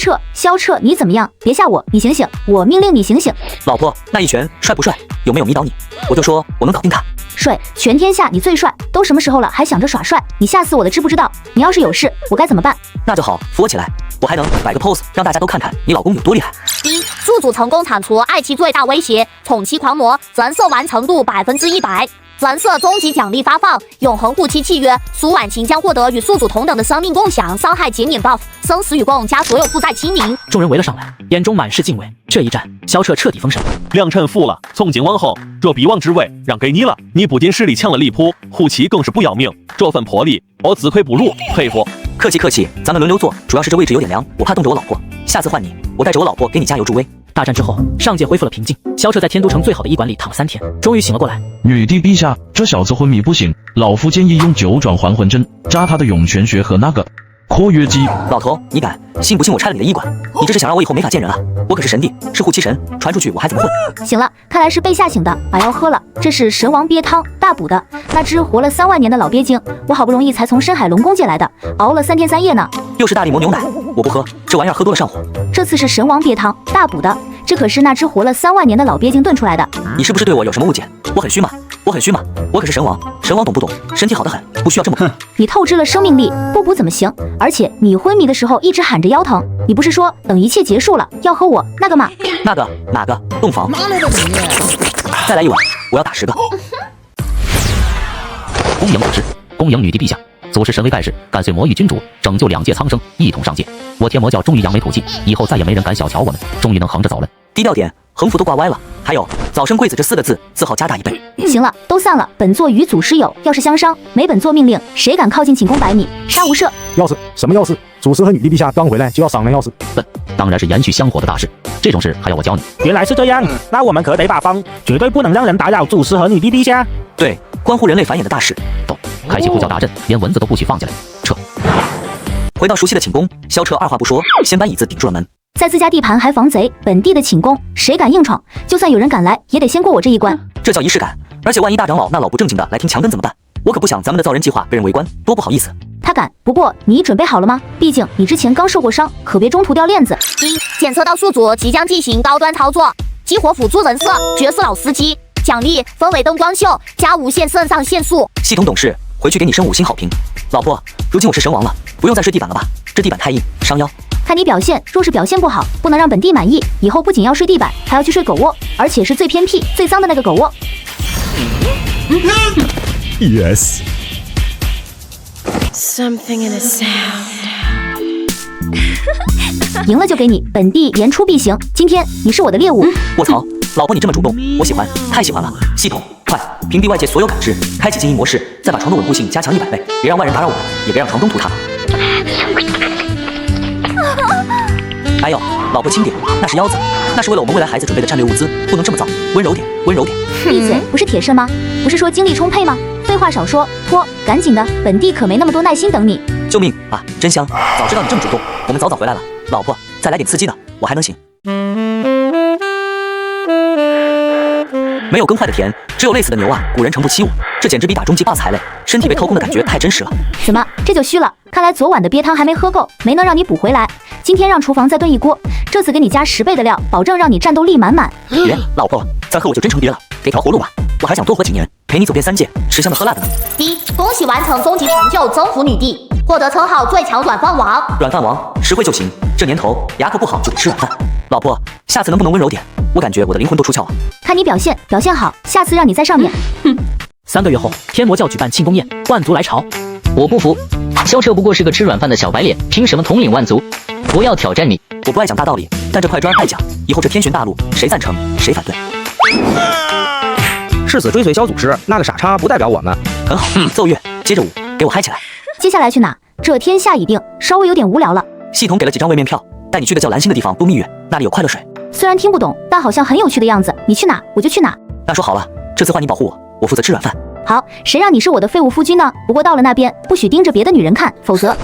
彻，你怎么样？别吓我，你醒醒，我命令你醒醒。老婆，那一拳帅不帅？有没有迷倒你？我就说我能搞定他。帅，全天下你最帅，都什么时候了还想着耍帅？你吓死我了，知不知道？你要是有事，我该怎么办？那就好，扶我起来，我还能摆个 pose， 让大家都看看你老公有多厉害。1，宿主成功铲除爱妻最大威胁，宠妻狂魔，人设完成度100%。人设终极奖励发放，永恒护妻契约，苏婉晴将获得与宿主同等的生命共享，伤害减免 buff， 生死与共加所有负债清零。众人围了上来，眼中满是敬畏。这一战，萧彻彻底封神。良辰富了，从今往后，这必王之位让给你了。你不仅实力强了离谱，护妻更是不要命，这份魄力我自愧不如，佩服。客气，咱们轮流做，主要是这位置有点凉，我怕冻着我老婆。下次换你，我带着我老婆给你加油助威。大战之后，上界恢复了平静。萧彻在天都城最好的医馆里躺了3天，终于醒了过来。女帝陛下，这小子昏迷不醒，老夫建议用9转还魂针扎他的涌泉穴和那个括约肌。老头，你敢？信不信我拆了你的医馆？你这是想让我以后没法见人啊？我可是神帝，是护妻神，传出去我还怎么混？醒了，看来是被吓醒的，把药喝了。这是神王鳖汤，大补的。那只活了3万年的老鳖精，我好不容易才从深海龙宫借来的，熬了3天3夜呢。又是大力魔牛奶，我不喝，这玩意儿喝多了上火。这次是神王鳖汤，大补的。这可是那只活了3万年的老鳖精炖出来的。你是不是对我有什么误解？我很虚吗？我可是神王，神王懂不懂？身体好得很，不需要这么。你透支了生命力，不补怎么行？而且你昏迷的时候一直喊着腰疼，你不是说等一切结束了要和我那个吗？那个哪个？洞房？再来一碗，我要打10个。恭迎祖师，恭迎女帝陛下。祖师神威盖世，敢随魔域君主拯救2界苍生，一同上界。我天魔教终于扬眉吐气，以后再也没人敢小瞧我们，终于能横着走了。低调点，横幅都挂歪了。还有早生贵子这4个字，字号加大1倍。行了，都散了。本座与祖师友，要是相伤，没本座命令，谁敢靠近寝宫100米，杀无赦。要是什么要是？祖师和女帝陛下刚回来就要商量要是？笨，当然是延续香火的大事。这种事还要我教你？原来是这样，那我们可得把风，绝对不能让人打扰祖师和女帝陛下。对，关乎人类繁衍的大事。懂。开启呼叫大阵，连蚊子都不许放进来。撤。回到熟悉的寝宫，萧彻二话不说，先搬椅子顶住了门。在自家地盘还防贼，本地的寝宫谁敢硬闯？就算有人敢来，也得先过我这一关。这叫仪式感。而且万一大长老那老不正经的来听墙根怎么办？我可不想咱们的造人计划被人围观，多不好意思。他敢，不过你准备好了吗？毕竟你之前刚受过伤，可别中途掉链子。1，检测到宿主即将进行高端操作，激活辅助人设，绝世老司机，奖励氛围灯光秀加无限肾上腺素。系统懂事，回去给你升5星好评。老婆，如今我是神王了，不用再睡地板了吧？这地板太硬，伤腰。看你表现，若是表现不好，不能让本地满意，以后不仅要睡地板，还要去睡狗窝，而且是最偏僻、最脏的那个狗窝。Yes. Something in a sound. 赢了就给你，本地言出必行。今天你是我的猎物。卧槽，老婆你这么主动，我喜欢，太喜欢了。系统，快屏蔽外界所有感知，开启静音模式，再把床的稳固性加强100倍，别让外人打扰我们，也别让床东图塌。哎呦，老婆轻点，那是腰子，那是为了我们未来孩子准备的战略物资，不能这么造，温柔点，温柔点。闭嘴，不是铁肾吗？不是说精力充沛吗？废话少说，拖，赶紧的，本地可没那么多耐心等你。救命啊，真香！早知道你这么主动，我们早早回来了。老婆，再来点刺激的，我还能行。没有耕坏的田，只有累死的牛啊！古人诚不欺我，这简直比打终极 BOSS 还累，身体被掏空的感觉太真实了。怎么这就虚了？看来昨晚的鳖汤还没喝够，没能让你补回来。今天让厨房再炖一锅，这次给你加10倍的料，保证让你战斗力满满。别，老婆，咱和我就真成爹了，给条活路吧，我还想多活几年，陪你走遍3界，吃香的喝辣的呢。1，恭喜完成终极成就，征服女帝，获得称号最强软饭王。软饭王，实惠就行。这年头牙口不好就得吃软饭。老婆，下次能不能温柔点？我感觉我的灵魂都出窍了。看你表现好，下次让你在上面。3个月后，天魔教举办庆功宴，万族来朝。我不服，萧彻不过是个吃软饭的小白脸，凭什么统领万族？我要挑战你！我不爱讲大道理，但这块砖爱讲。以后这天巡大陆，谁赞成谁反对。誓死追随萧祖师，那个傻叉不代表我们。很好，奏乐，接着舞，给我嗨起来。接下来去哪？这天下已定，稍微有点无聊了。系统给了几张位面票，带你去个叫蓝星的地方度蜜月，那里有快乐水。虽然听不懂，但好像很有趣的样子。你去哪，我就去哪。那说好了，这次换你保护我，我负责吃软饭。好，谁让你是我的废物夫君呢？不过到了那边，不许盯着别的女人看，否则。